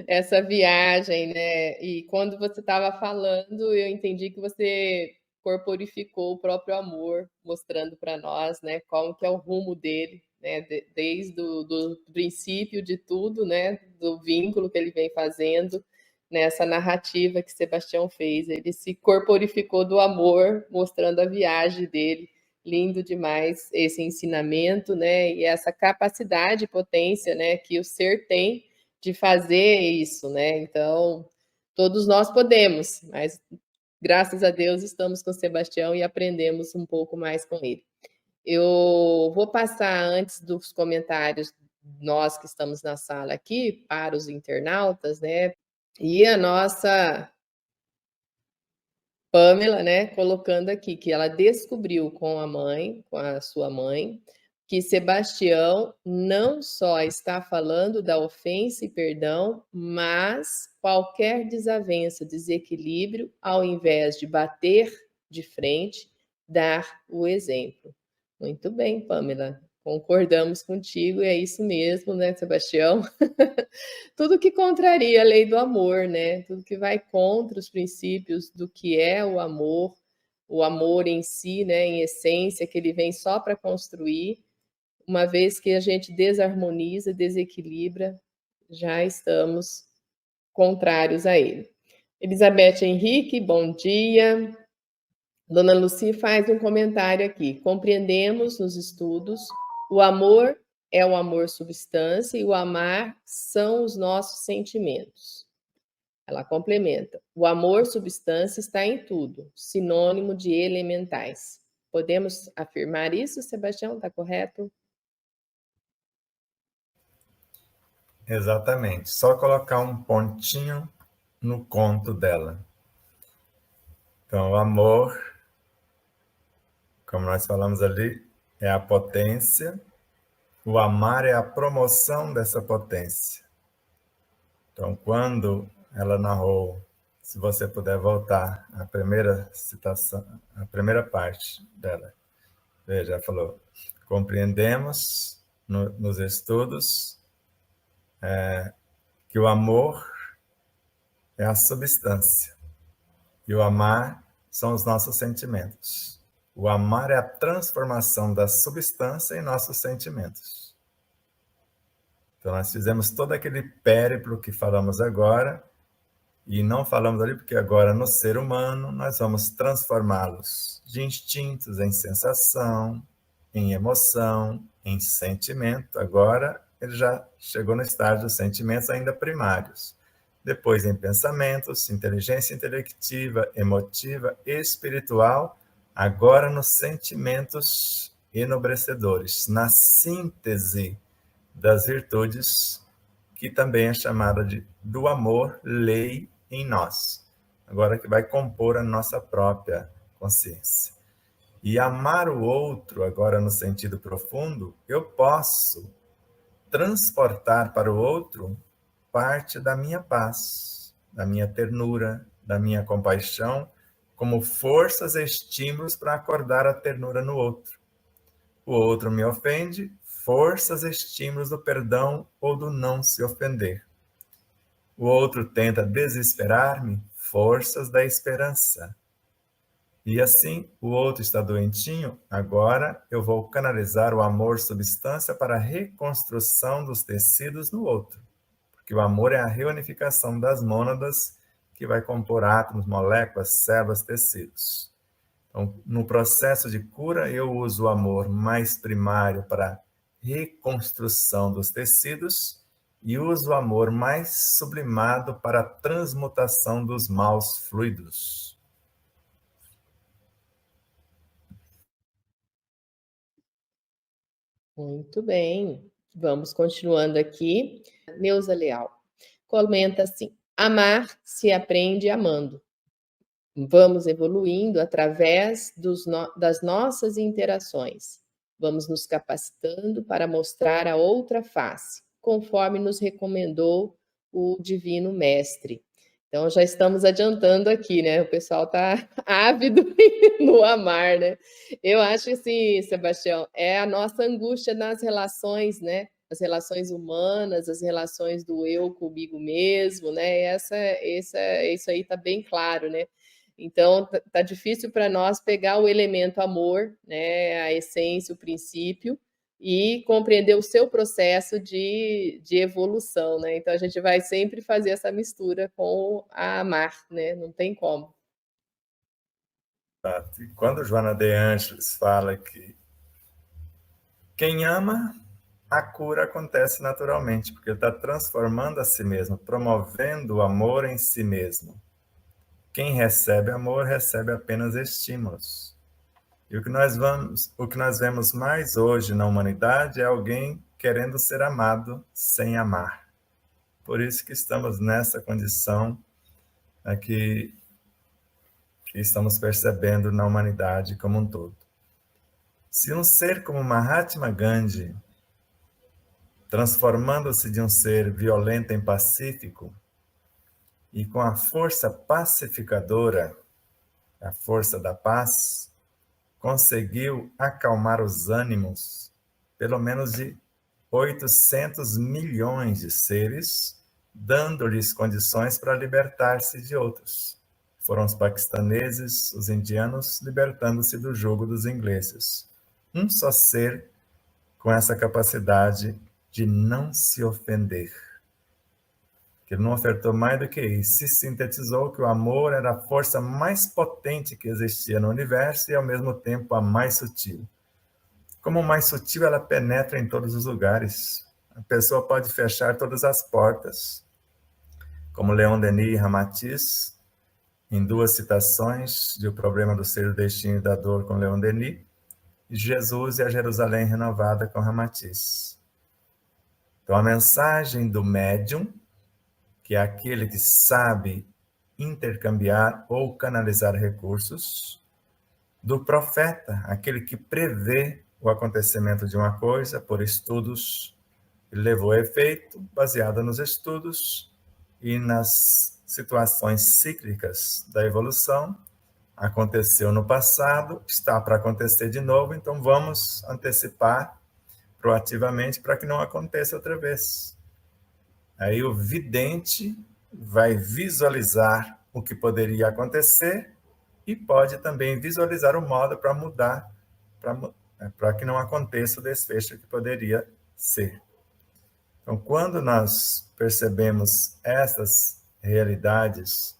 Essa viagem, né? E quando você estava falando, eu entendi que você corporificou o próprio amor, mostrando para nós, né, como que é o rumo dele, né, desde do princípio de tudo, né, do vínculo que ele vem fazendo, nessa narrativa que Sebastião fez. Ele se corporificou do amor, mostrando a viagem dele. Lindo demais esse ensinamento, né, e essa capacidade e potência, né, que o ser tem de fazer isso, né? Então, todos nós podemos, mas graças a Deus estamos com o Sebastião e aprendemos um pouco mais com ele. Eu vou passar, antes dos comentários, nós que estamos na sala aqui, para os internautas, né? E a nossa Pamela, né, colocando aqui que ela descobriu com a mãe, com a sua mãe, que Sebastião não só está falando da ofensa e perdão, mas qualquer desavença, desequilíbrio, ao invés de bater de frente, dar o exemplo. Muito bem, Pamela, concordamos contigo, e é isso mesmo, né, Sebastião? Tudo que contraria a lei do amor, né? Tudo que vai contra os princípios do que é o amor em si, né, em essência, que ele vem só para construir. Uma vez que a gente desarmoniza, desequilibra, já estamos contrários a ele. Elizabeth Henrique, bom dia. Dona Lucy faz um comentário aqui. Compreendemos nos estudos, o amor é o amor substância e o amar são os nossos sentimentos. Ela complementa. O amor substância está em tudo, sinônimo de elementais. Podemos afirmar isso, Sebastião? Está correto? Exatamente. Só colocar um pontinho no conto dela. Então, o amor, como nós falamos ali, é a potência. O amar é a promoção dessa potência. Então, quando ela narrou, se você puder voltar à primeira citação, a primeira parte dela, veja, ela falou: compreendemos nos estudos que o amor é a substância e o amar são os nossos sentimentos. O amar é a transformação da substância em nossos sentimentos. Então, nós fizemos todo aquele périplo que falamos agora, e não falamos ali porque agora, no ser humano, nós vamos transformá-los de instintos em sensação, em emoção, em sentimento. Agora ele já chegou no estágio dos sentimentos ainda primários. Depois em pensamentos, inteligência intelectiva, emotiva, espiritual, agora nos sentimentos enobrecedores, na síntese das virtudes, que também é chamada do amor, lei em nós. Agora que vai compor a nossa própria consciência. E amar o outro, agora no sentido profundo, eu posso transportar para o outro parte da minha paz, da minha ternura, da minha compaixão, como forças e estímulos para acordar a ternura no outro. O outro me ofende, forças e estímulos do perdão ou do não se ofender. O outro tenta desesperar-me, forças da esperança. E assim, o outro está doentinho, agora eu vou canalizar o amor substância para a reconstrução dos tecidos no outro. Porque o amor é a reunificação das mônadas que vai compor átomos, moléculas, células, tecidos. Então, no processo de cura, eu uso o amor mais primário para a reconstrução dos tecidos e uso o amor mais sublimado para a transmutação dos maus fluidos. Muito bem. Vamos continuando aqui. Neuza Leal comenta assim: amar se aprende amando. Vamos evoluindo através das nossas interações. Vamos nos capacitando para mostrar a outra face, conforme nos recomendou o Divino Mestre. Então, já estamos adiantando aqui, né? O pessoal está ávido no amar, né? Eu acho assim, Sebastião, é a nossa angústia nas relações, né? As relações humanas, as relações do eu comigo mesmo, né? Isso aí está bem claro, né? Então, tá difícil para nós pegar o elemento amor, né? A essência, o princípio, e compreender o seu processo de evolução, né? Então a gente vai sempre fazer essa mistura com a amar, né? Não tem como. E quando Joana de Ângeles fala que quem ama, a cura acontece naturalmente, porque ele está transformando a si mesmo, promovendo o amor em si mesmo. Quem recebe amor, recebe apenas estímulos. E o que nós vemos mais hoje na humanidade é alguém querendo ser amado sem amar. Por isso que estamos nessa condição aqui que estamos percebendo na humanidade como um todo. Se um ser como Mahatma Gandhi, transformando-se de um ser violento em pacífico, e com a força pacificadora, a força da paz, conseguiu acalmar os ânimos, pelo menos de 800 milhões de seres, dando-lhes condições para libertar-se de outros. Foram os paquistaneses, os indianos, libertando-se do jugo dos ingleses. Um só ser com essa capacidade de não se ofender. Ele não ofertou mais do que isso. Se sintetizou que o amor era a força mais potente que existia no universo e, ao mesmo tempo, a mais sutil. Como mais sutil, ela penetra em todos os lugares. A pessoa pode fechar todas as portas. Como Leon Denis e Ramatiz, em duas citações de O Problema do Ser, do Destino e da Dor, com Leon Denis, e Jesus e a Jerusalém Renovada, com Ramatiz. Então, a mensagem do médium, que é aquele que sabe intercambiar ou canalizar recursos, do profeta, aquele que prevê o acontecimento de uma coisa por estudos, ele levou a efeito baseado nos estudos e nas situações cíclicas da evolução. Aconteceu no passado, está para acontecer de novo, então vamos antecipar proativamente para que não aconteça outra vez. Aí o vidente vai visualizar o que poderia acontecer e pode também visualizar o modo para mudar, para que não aconteça o desfecho que poderia ser. Então, quando nós percebemos essas realidades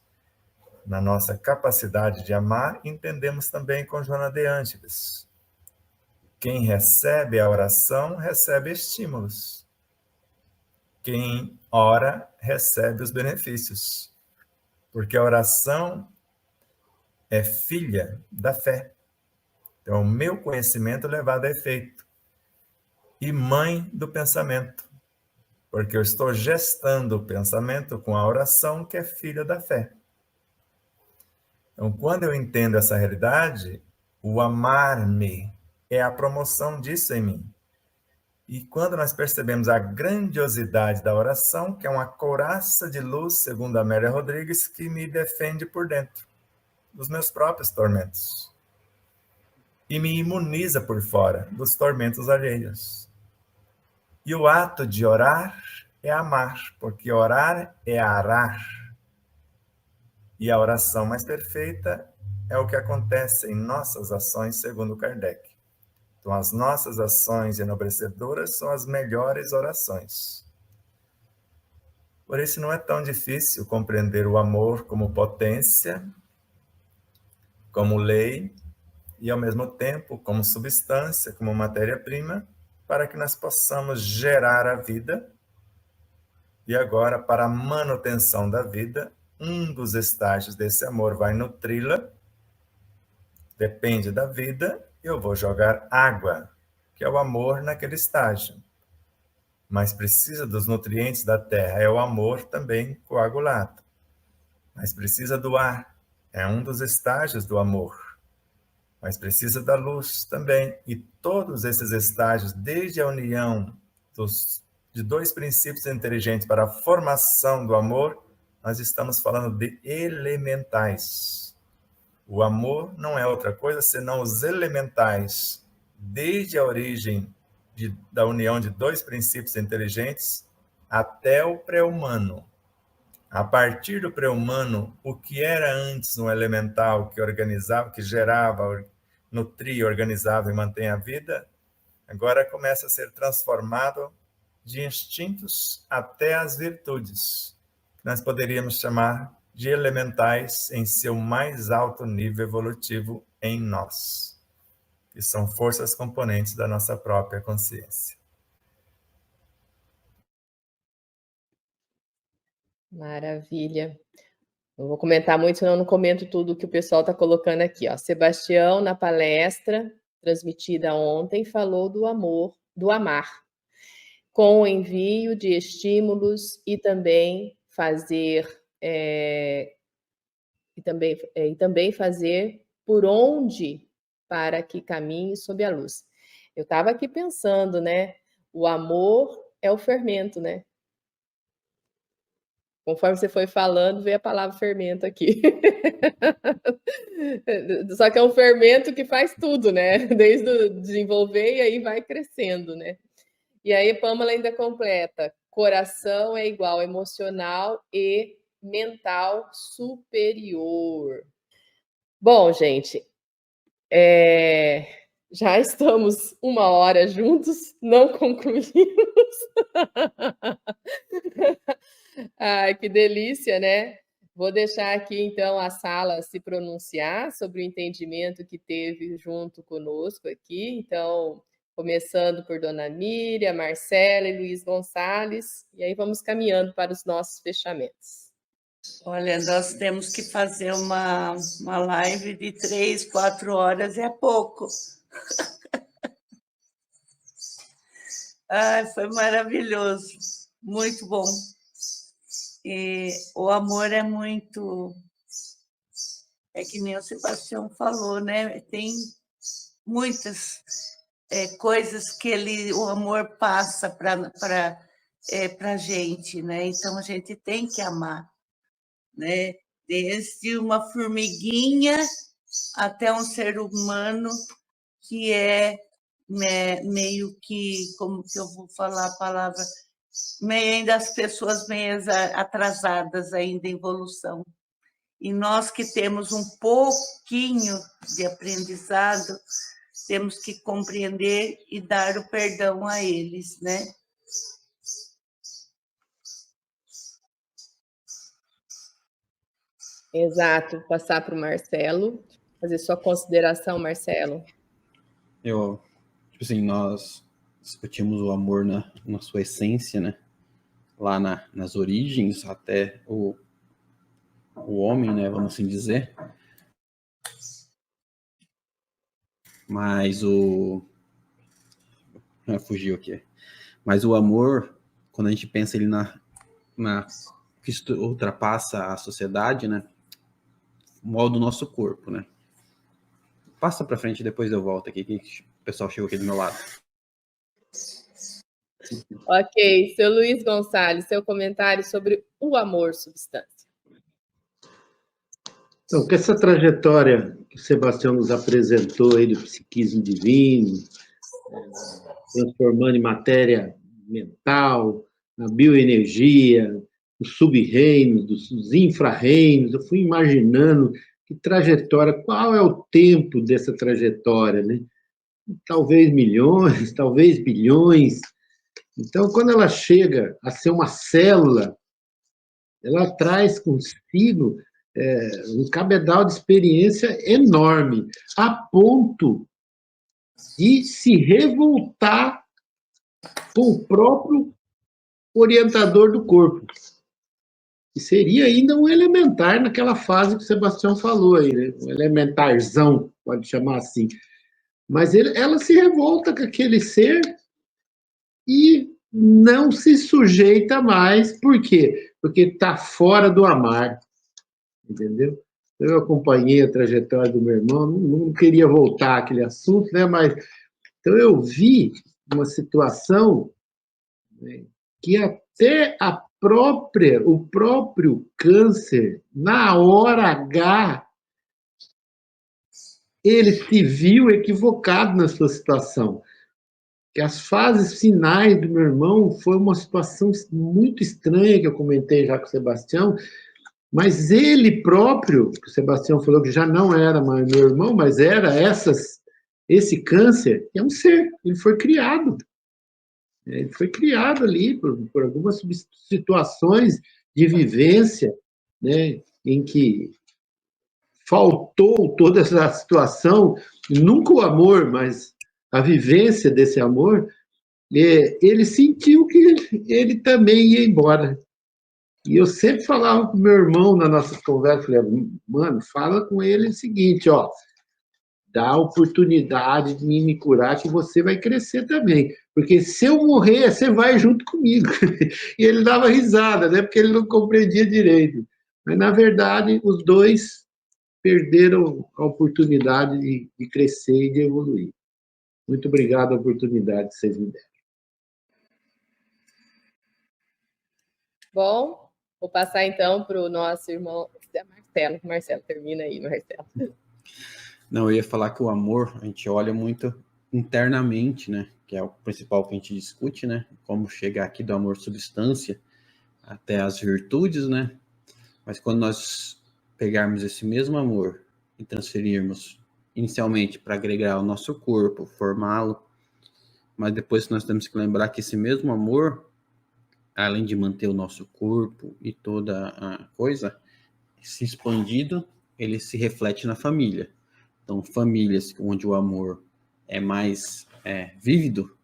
na nossa capacidade de amar, entendemos também com Joana de Ângeles. Quem recebe a oração, recebe estímulos. quem ora recebe os benefícios, porque a oração é filha da fé. Então, o meu conhecimento levado a efeito. E mãe do pensamento, porque eu estou gestando o pensamento com a oração, que é filha da fé. Então, quando eu entendo essa realidade, o amar-me é a promoção disso em mim. E quando nós percebemos a grandiosidade da oração, que é uma couraça de luz, segundo a Amélia Rodrigues, que me defende por dentro dos meus próprios tormentos e me imuniza por fora dos tormentos alheios. E o ato de orar é amar, porque orar é arar. E a oração mais perfeita é o que acontece em nossas ações, segundo Kardec. Então, as nossas ações enobrecedoras são as melhores orações. Por isso, não é tão difícil compreender o amor como potência, como lei, e, ao mesmo tempo, como substância, como matéria-prima, para que nós possamos gerar a vida. E agora, para a manutenção da vida, um dos estágios desse amor vai nutri-la, depende da vida, eu vou jogar água, que é o amor naquele estágio. Mas precisa dos nutrientes da terra, é o amor também coagulado. Mas precisa do ar, é um dos estágios do amor. Mas precisa da luz também. E todos esses estágios, desde a união de dois princípios inteligentes para a formação do amor, nós estamos falando de elementais. O amor não é outra coisa senão os elementais, desde a origem da união de dois princípios inteligentes até o pré-humano. A partir do pré-humano, o que era antes um elemental que organizava, que gerava, nutria, organizava e mantém a vida, agora começa a ser transformado de instintos até as virtudes, que nós poderíamos chamar de elementais em seu mais alto nível evolutivo em nós, que são forças componentes da nossa própria consciência. Maravilha. Não vou comentar muito, senão eu não comento tudo que o pessoal está colocando aqui. Ó. Sebastião, na palestra transmitida ontem, falou do amor, do amar, com o envio de estímulos e também fazer e também fazer por onde para que caminhe sob a luz. Eu estava aqui pensando, né? O amor é o fermento, né? Conforme você foi falando, veio a palavra fermento aqui. Só que é um fermento que faz tudo, né? Desde o desenvolver e aí vai crescendo, né? E aí Pâmela ainda completa: coração é igual emocional e mental superior. Bom, gente, já estamos 1 hora juntos, não concluímos. Ai, que delícia, né? Vou deixar aqui, então, a sala se pronunciar sobre o entendimento que teve junto conosco aqui. Então, começando por Dona Miriam, Marcela e Luiz Gonçalves, e aí vamos caminhando para os nossos fechamentos. Olha, nós temos que fazer uma live de 3, 4 horas, é pouco. Ai, foi maravilhoso, muito bom. E o amor é muito... É que nem o Sebastião falou, né? Tem muitas coisas que o amor passa para a gente, né? Então, a gente tem que amar, né? Desde uma formiguinha até um ser humano que é meio que, como que eu vou falar a palavra, meio ainda as pessoas meio atrasadas ainda em evolução. E nós que temos um pouquinho de aprendizado, temos que compreender e dar o perdão a eles, né? Exato. Passar para o Marcelo, fazer sua consideração, Marcelo. Tipo assim, nós discutimos o amor na sua essência, né? lá nas origens, até o homem, né, vamos assim dizer. Mas fugiu aqui. Mas o amor, quando a gente pensa ele que ultrapassa a sociedade, né, molda o nosso corpo, né. Passa para frente, depois eu volto aqui, que o pessoal chegou aqui do meu lado. Ok, seu Luiz Gonçalves, seu comentário sobre o amor substância. Então, com essa trajetória que o Sebastião nos apresentou aí do psiquismo divino, transformando em matéria mental, a bioenergia, os sub-reinos, os infra-reinos, eu fui imaginando que trajetória, qual é o tempo dessa trajetória, né? Talvez milhões, talvez bilhões. Então, quando ela chega a ser uma célula, ela traz consigo um cabedal de experiência enorme, a ponto de se revoltar com o próprio orientador do corpo, que seria ainda um elementar naquela fase que o Sebastião falou aí, né? Um elementarzão, pode chamar assim. Mas ela se revolta com aquele ser e não se sujeita mais. Por quê? Porque está fora do amar, entendeu? Eu acompanhei a trajetória do meu irmão, não queria voltar àquele assunto, né? Mas então eu vi uma situação, né, que até o próprio câncer, na hora H, ele se viu equivocado na sua situação. Que as fases finais do meu irmão foi uma situação muito estranha, que eu comentei já com o Sebastião, mas ele próprio, que o Sebastião falou que já não era mais meu irmão, mas era esse câncer, é um ser, ele foi criado. Ele foi criado ali por algumas situações de vivência, né, em que faltou toda essa situação, nunca o amor, mas a vivência desse amor, ele sentiu que ele também ia embora. E eu sempre falava com meu irmão na nossa conversa, falei, mano, fala com ele o seguinte, ó, dá a oportunidade de me curar que você vai crescer também. Porque se eu morrer, você vai junto comigo. E ele dava risada, né? Porque ele não compreendia direito. Mas, na verdade, os dois perderam a oportunidade de crescer e de evoluir. Muito obrigado pela oportunidade que vocês me deram. Bom, vou passar então para o nosso irmão Marcelo. Marcelo, termina aí, Marcelo. Não, eu ia falar que o amor, a gente olha muito internamente, né? Que é o principal que a gente discute, né? Como chegar aqui do amor substância até as virtudes, né? Mas quando nós pegarmos esse mesmo amor e transferirmos inicialmente para agregar ao nosso corpo, formá-lo, mas depois nós temos que lembrar que esse mesmo amor, além de manter o nosso corpo e toda a coisa, se expandido, ele se reflete na família. Então, famílias onde o amor é mais vívido,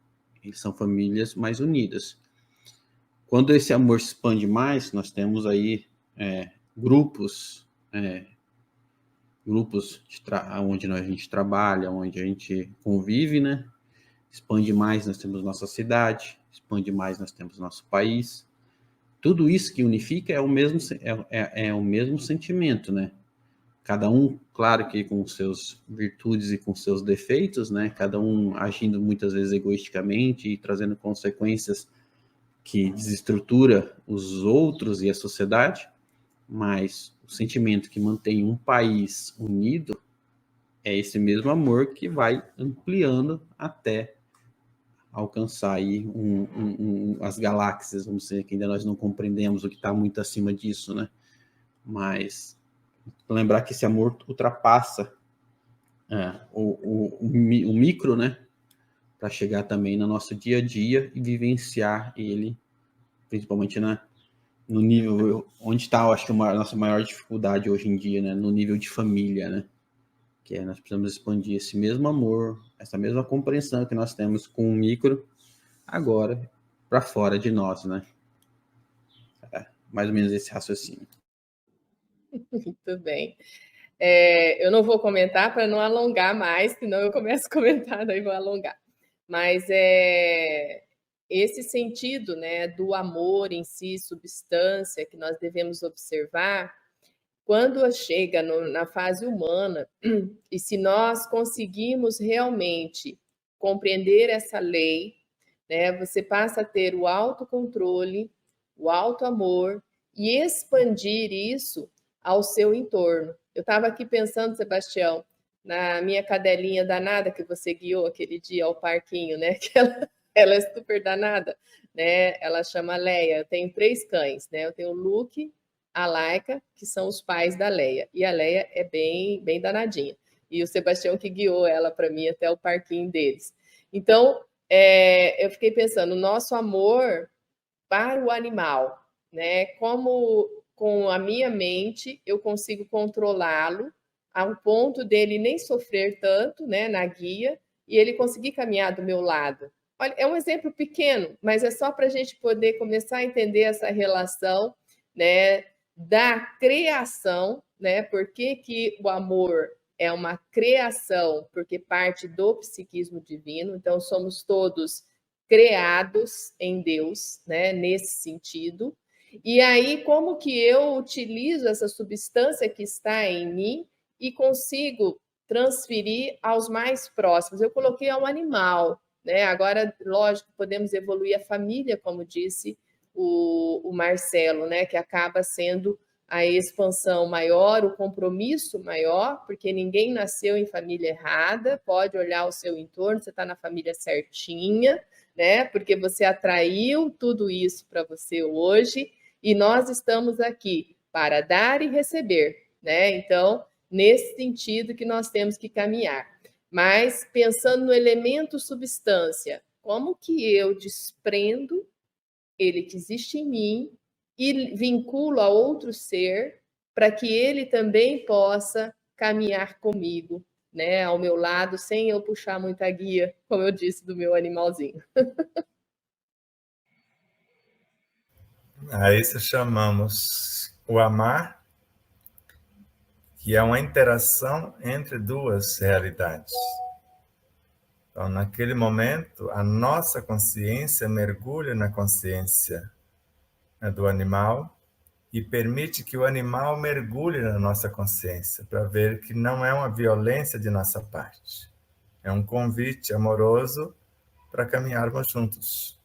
são famílias mais unidas. Quando esse amor se expande mais, nós temos aí grupos onde a gente trabalha, onde a gente convive, né? Expande mais, nós temos nossa cidade, expande mais, nós temos nosso país. Tudo isso que unifica é o mesmo sentimento, né? Cada um, claro que com seus virtudes e com seus defeitos, né? Cada um agindo muitas vezes egoisticamente e trazendo consequências que desestrutura os outros e a sociedade, mas o sentimento que mantém um país unido é esse mesmo amor que vai ampliando até alcançar aí as galáxias, vamos dizer, que ainda nós não compreendemos o que está muito acima disso, né? Mas lembrar que esse amor ultrapassa o micro, né? Para chegar também no nosso dia a dia e vivenciar ele, principalmente no nível onde está, acho que a nossa maior dificuldade hoje em dia, né? No nível de família, né? Que nós precisamos expandir esse mesmo amor, essa mesma compreensão que nós temos com o micro, agora para fora de nós, né? mais ou menos esse raciocínio. Muito bem. Eu não vou comentar para não alongar mais, senão eu começo a comentar, daí vou alongar. Mas esse sentido, né, do amor em si, substância, que nós devemos observar, quando chega na fase humana, e se nós conseguimos realmente compreender essa lei, né, você passa a ter o autocontrole, o autoamor e expandir isso ao seu entorno. Eu estava aqui pensando, Sebastião, na minha cadelinha danada que você guiou aquele dia ao parquinho, né? Que ela é super danada, né? Ela chama Leia. Eu tenho 3 cães, né? Eu tenho o Luke, a Laika, que são os pais da Leia. E a Leia é bem, bem danadinha. E o Sebastião que guiou ela para mim até o parquinho deles. Então, eu fiquei pensando, o nosso amor para o animal, né? Como com a minha mente eu consigo controlá-lo ao ponto dele nem sofrer tanto, né, na guia, e ele conseguir caminhar do meu lado. Olha, é um exemplo pequeno, mas é só para a gente poder começar a entender essa relação, né, da criação, né? Por que o amor é uma criação? Porque parte do psiquismo divino, então somos todos criados em Deus, né, nesse sentido. E aí, como que eu utilizo essa substância que está em mim e consigo transferir aos mais próximos? Eu coloquei ao animal, né? Agora, lógico, podemos evoluir a família, como disse o Marcelo, né? Que acaba sendo a expansão maior, o compromisso maior, porque ninguém nasceu em família errada, pode olhar o seu entorno, você está na família certinha, né? Porque você atraiu tudo isso para você hoje e nós estamos aqui para dar e receber, né? Então, nesse sentido que nós temos que caminhar. Mas pensando no elemento substância, como que eu desprendo ele que existe em mim e vinculo a outro ser para que ele também possa caminhar comigo, né, ao meu lado, sem eu puxar muita guia, como eu disse, do meu animalzinho. A isso chamamos o amar, que é uma interação entre duas realidades. Então, naquele momento, a nossa consciência mergulha na consciência, né, do animal e permite que o animal mergulhe na nossa consciência, para ver que não é uma violência de nossa parte. É um convite amoroso para caminharmos juntos.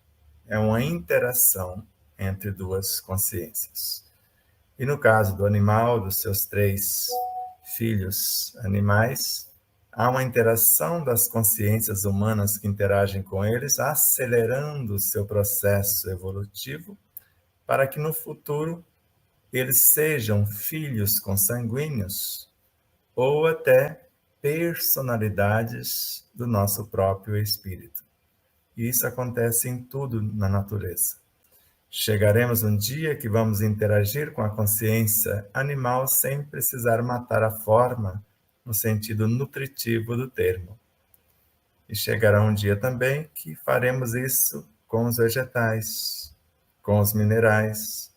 É uma interação entre duas consciências. E no caso do animal, dos seus 3 filhos animais, há uma interação das consciências humanas que interagem com eles, acelerando o seu processo evolutivo, para que no futuro eles sejam filhos consanguíneos ou até personalidades do nosso próprio espírito. E isso acontece em tudo na natureza. Chegaremos um dia que vamos interagir com a consciência animal sem precisar matar a forma, no sentido nutritivo do termo. E chegará um dia também que faremos isso com os vegetais, com os minerais.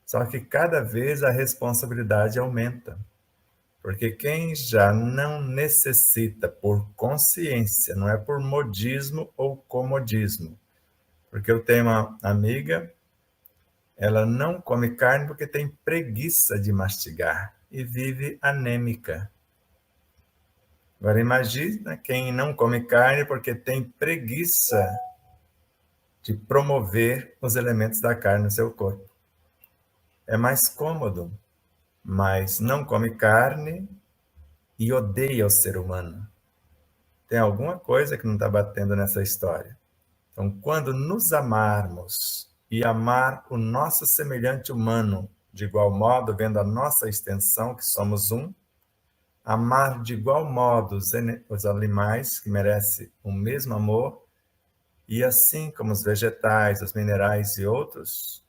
Só que cada vez a responsabilidade aumenta. Porque quem já não necessita por consciência, não é por modismo ou comodismo. Porque eu tenho uma amiga, ela não come carne porque tem preguiça de mastigar e vive anêmica. Agora imagina quem não come carne porque tem preguiça de promover os elementos da carne no seu corpo. É mais cômodo, mas não come carne e odeia o ser humano. Tem alguma coisa que não está batendo nessa história. Então, quando nos amarmos e amar o nosso semelhante humano de igual modo, vendo a nossa extensão, que somos um, amar de igual modo os animais, que merecem o mesmo amor, e assim como os vegetais, os minerais e outros,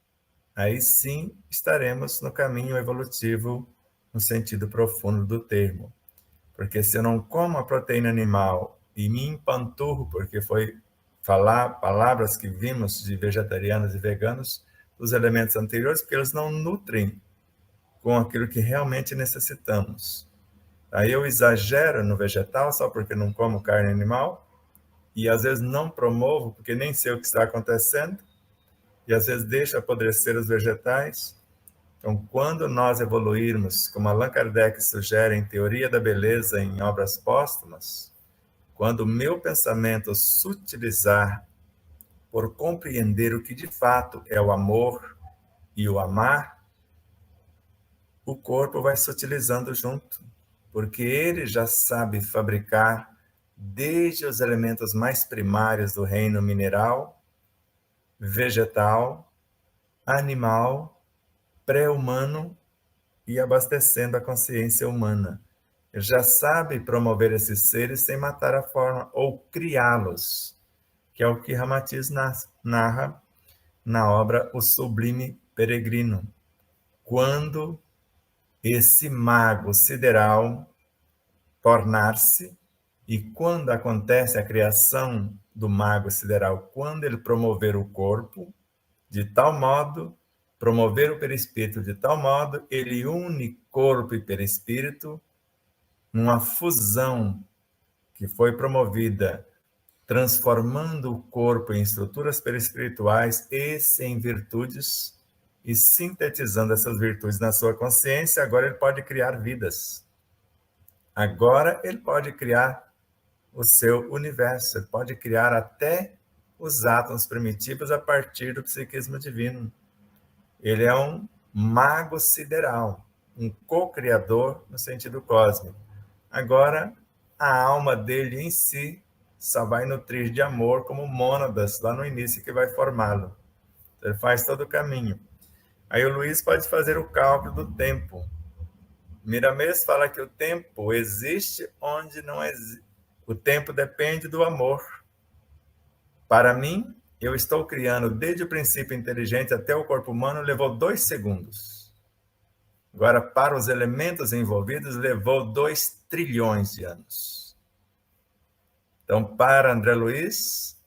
aí sim estaremos no caminho evolutivo no sentido profundo do termo. Porque se eu não como a proteína animal e me empanturro, porque foi falar palavras que vimos de vegetarianos e veganos, dos elementos anteriores, porque eles não nutrem com aquilo que realmente necessitamos. Aí eu exagero no vegetal só porque não como carne animal, e às vezes não promovo porque nem sei o que está acontecendo, e às vezes deixo apodrecer os vegetais. Então, quando nós evoluirmos, como Allan Kardec sugere em Teoria da Beleza, em Obras Póstumas, quando o meu pensamento sutilizar por compreender o que de fato é o amor e o amar, o corpo vai sutilizando junto, porque ele já sabe fabricar desde os elementos mais primários do reino mineral, vegetal, animal, pré-humano e abastecendo a consciência humana. Ele já sabe promover esses seres sem matar a forma ou criá-los, que é o que Ramatiz narra na obra O Sublime Peregrino. Quando esse mago sideral tornar-se, e quando acontece a criação do mago sideral, quando ele promover o corpo, de tal modo, promover o perispírito de tal modo, ele une corpo e perispírito numa fusão que foi promovida, transformando o corpo em estruturas perispirituais e em virtudes, e sintetizando essas virtudes na sua consciência, agora ele pode criar vidas. Agora ele pode criar o seu universo, ele pode criar até os átomos primitivos a partir do psiquismo divino. Ele é um mago sideral, um co-criador no sentido cósmico. Agora, a alma dele em si só vai nutrir de amor como mônadas lá no início que vai formá-lo. Ele faz todo o caminho. Aí o Luiz pode fazer o cálculo do tempo. Miramês fala que o tempo existe onde não existe. O tempo depende do amor. Para mim, eu estou criando desde o princípio inteligente até o corpo humano, levou 2 segundos. Agora, para os elementos envolvidos, levou 2 trilhões de anos. Então, para André Luiz,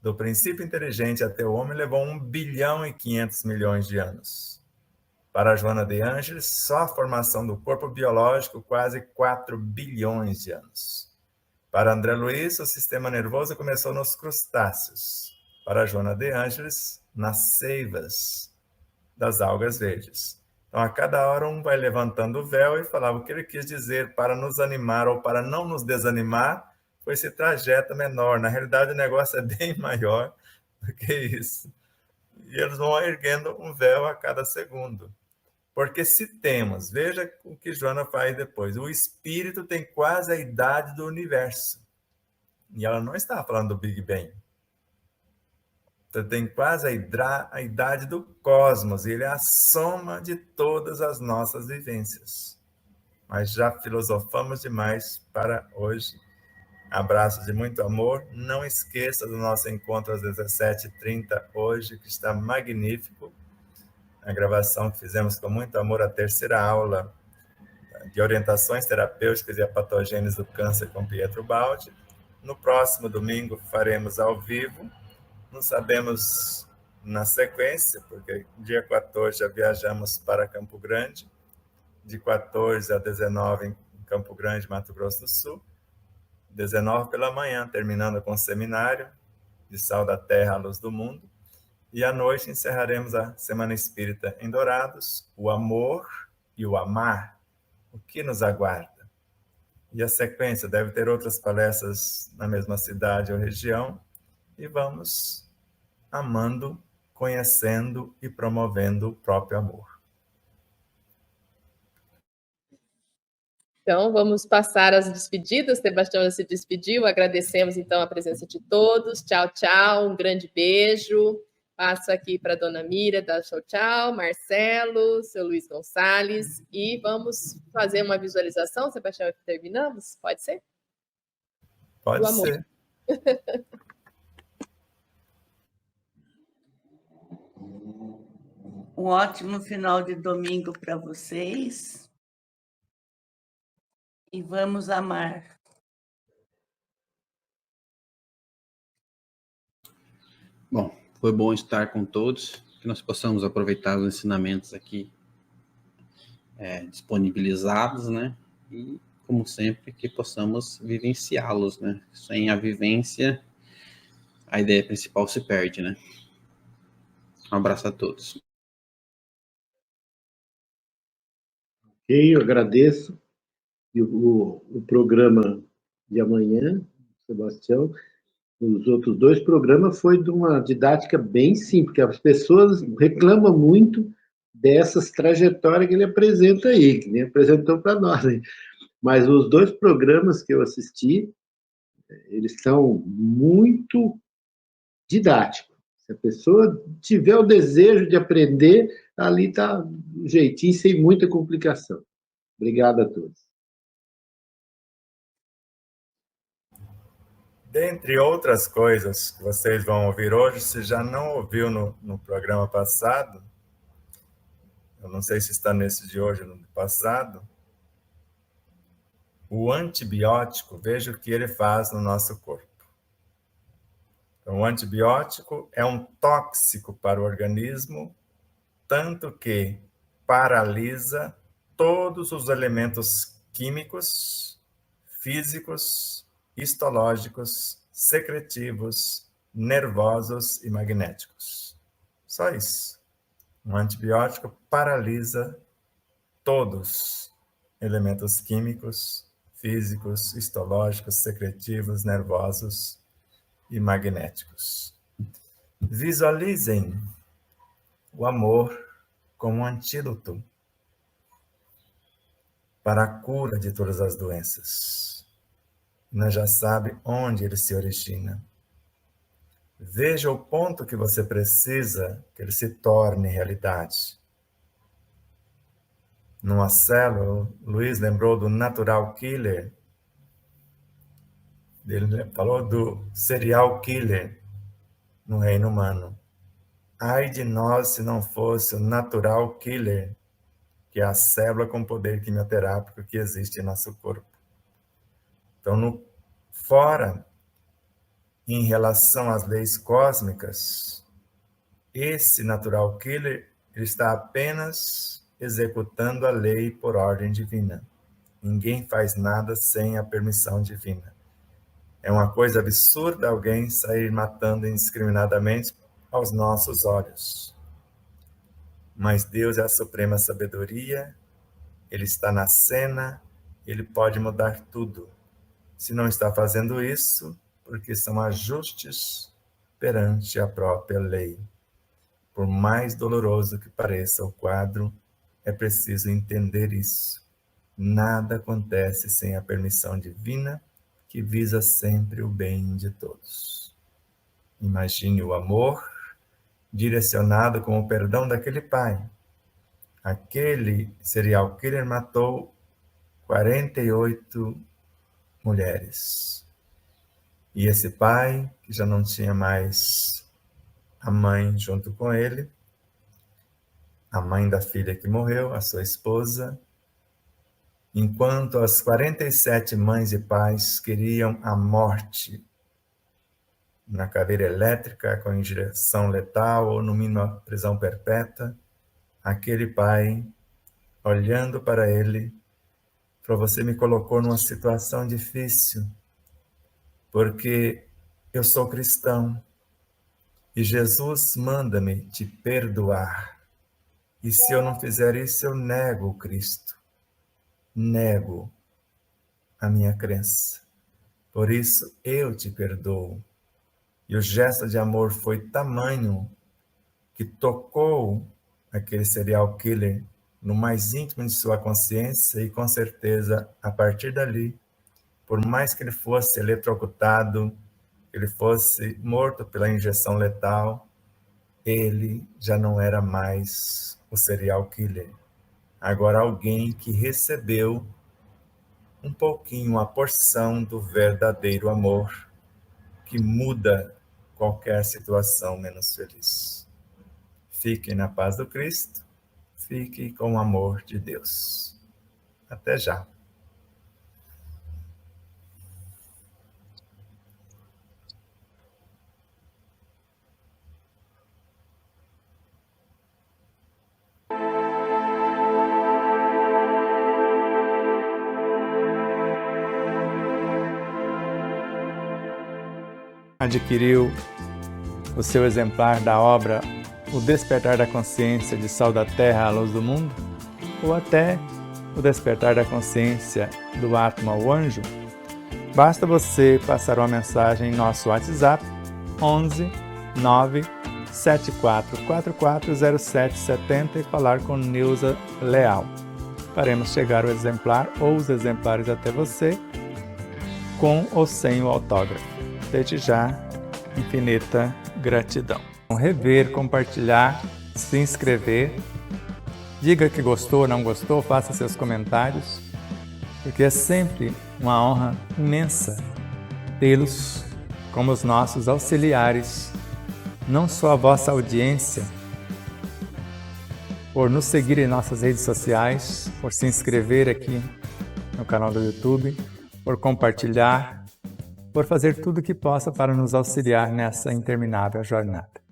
do princípio inteligente até o homem, levou 1 bilhão e 500 milhões de anos. Para Joana de Ângeles, só a formação do corpo biológico, quase 4 bilhões de anos. Para André Luiz, o sistema nervoso começou nos crustáceos. Para Joana de Ângeles, nas seivas das algas verdes. Então, a cada hora, um vai levantando o véu e falava o que ele quis dizer para nos animar ou para não nos desanimar, foi esse trajeto menor. Na realidade, o negócio é bem maior do que isso. E eles vão erguendo um véu a cada segundo. Porque se temos, veja o que Joana faz depois, o espírito tem quase a idade do universo. E ela não está falando do Big Bang. Então, tem quase a idade do cosmos, e ele é a soma de todas as nossas vivências. Mas já filosofamos demais para hoje. Abraços de muito amor. Não esqueça do nosso encontro às 17h30 hoje, que está magnífico. A gravação que fizemos com muito amor, a 3ª aula de orientações terapêuticas e a patogênese do câncer com Pietro Baldi. No próximo domingo faremos ao vivo. Não sabemos na sequência, porque dia 14 já viajamos para Campo Grande, de 14 a 19 em Campo Grande, Mato Grosso do Sul, 19 pela manhã, terminando com o seminário de Sal da Terra à Luz do Mundo, e à noite encerraremos a Semana Espírita em Dourados, o amor e o amar, o que nos aguarda. E a sequência deve ter outras palestras na mesma cidade ou região, e vamos amando, conhecendo e promovendo o próprio amor. Então, vamos passar as despedidas. Sebastião já se despediu. Agradecemos, então, a presença de todos. Tchau, tchau. Um grande beijo. Passo aqui para a dona Mira, dar tchau, tchau. Marcelo, seu Luiz Gonçalves. E vamos fazer uma visualização, Sebastião, que terminamos? Pode ser? Pode ser. Um ótimo final de domingo para vocês. E vamos amar. Bom, foi bom estar com todos. Que nós possamos aproveitar os ensinamentos aqui disponibilizados, né? E, como sempre, que possamos vivenciá-los, né? Sem a vivência, a ideia principal se perde, né? Um abraço a todos. Ok, eu agradeço. E o programa de amanhã, Sebastião, os outros dois programas foi de uma didática bem simples, porque as pessoas reclamam muito dessas trajetórias que ele apresenta aí, que nem apresentou para nós, né? Mas os dois programas que eu assisti, eles são muito didáticos. Se a pessoa tiver o desejo de aprender, ali está um jeitinho, sem muita complicação. Obrigado a todos. Dentre outras coisas que vocês vão ouvir hoje, se já não ouviu no programa passado, eu não sei se está nesse de hoje ou no passado, o antibiótico, veja o que ele faz no nosso corpo. Então, o antibiótico é um tóxico para o organismo, tanto que paralisa todos os elementos químicos, físicos, histológicos, secretivos, nervosos e magnéticos. Só isso. Um antibiótico paralisa todos elementos químicos, físicos, histológicos, secretivos, nervosos e magnéticos. Visualizem o amor como um antídoto para a cura de todas as doenças. Nós já sabemos onde ele se origina. Veja o ponto que você precisa que ele se torne realidade. Numa célula, Luiz lembrou do natural killer. Ele falou do serial killer no reino humano. Ai de nós se não fosse o natural killer, que é a célula com poder quimioterápico que existe em nosso corpo. Então, fora, em relação às leis cósmicas, esse natural killer está apenas executando a lei por ordem divina. Ninguém faz nada sem a permissão divina. É uma coisa absurda alguém sair matando indiscriminadamente aos nossos olhos. Mas Deus é a suprema sabedoria, Ele está na cena, Ele pode mudar tudo. Se não está fazendo isso, porque são ajustes perante a própria lei. Por mais doloroso que pareça o quadro, é preciso entender isso. Nada acontece sem a permissão divina, que visa sempre o bem de todos. Imagine o amor direcionado com o perdão daquele pai. Aquele serial killer matou 48 mulheres. E esse pai, que já não tinha mais a mãe junto com ele, a mãe da filha que morreu, a sua esposa, enquanto as 47 mães e pais queriam a morte na cadeira elétrica, com injeção letal ou no mínimo a prisão perpétua, aquele pai, olhando para ele, falou: você me colocou numa situação difícil, porque eu sou cristão e Jesus manda-me te perdoar. E se eu não fizer isso, eu nego o Cristo, nego a minha crença. Por isso, eu te perdoo. E o gesto de amor foi tamanho que tocou aquele serial killer no mais íntimo de sua consciência e, com certeza, a partir dali, por mais que ele fosse eletrocutado, ele fosse morto pela injeção letal, ele já não era mais o serial killer. Agora alguém que recebeu um pouquinho, a porção do verdadeiro amor, que muda qualquer situação menos feliz. Fiquem na paz do Cristo, fiquem com o amor de Deus. Até já. adquiriu o seu exemplar da obra O Despertar da Consciência de Sal da Terra à Luz do Mundo, ou até O Despertar da Consciência do Atma, o Anjo, basta você passar uma mensagem em nosso WhatsApp 11 9 74440770 e falar com Nilza Leal. Faremos chegar o exemplar ou os exemplares até você, com ou sem o autógrafo. Desde já, infinita gratidão. Rever, compartilhar, se inscrever, diga que gostou ou não gostou, faça seus comentários, porque é sempre uma honra imensa tê-los como os nossos auxiliares, não só a vossa audiência, por nos seguir em nossas redes sociais, por se inscrever aqui no canal do YouTube, por compartilhar, por fazer tudo o que possa para nos auxiliar nessa interminável jornada.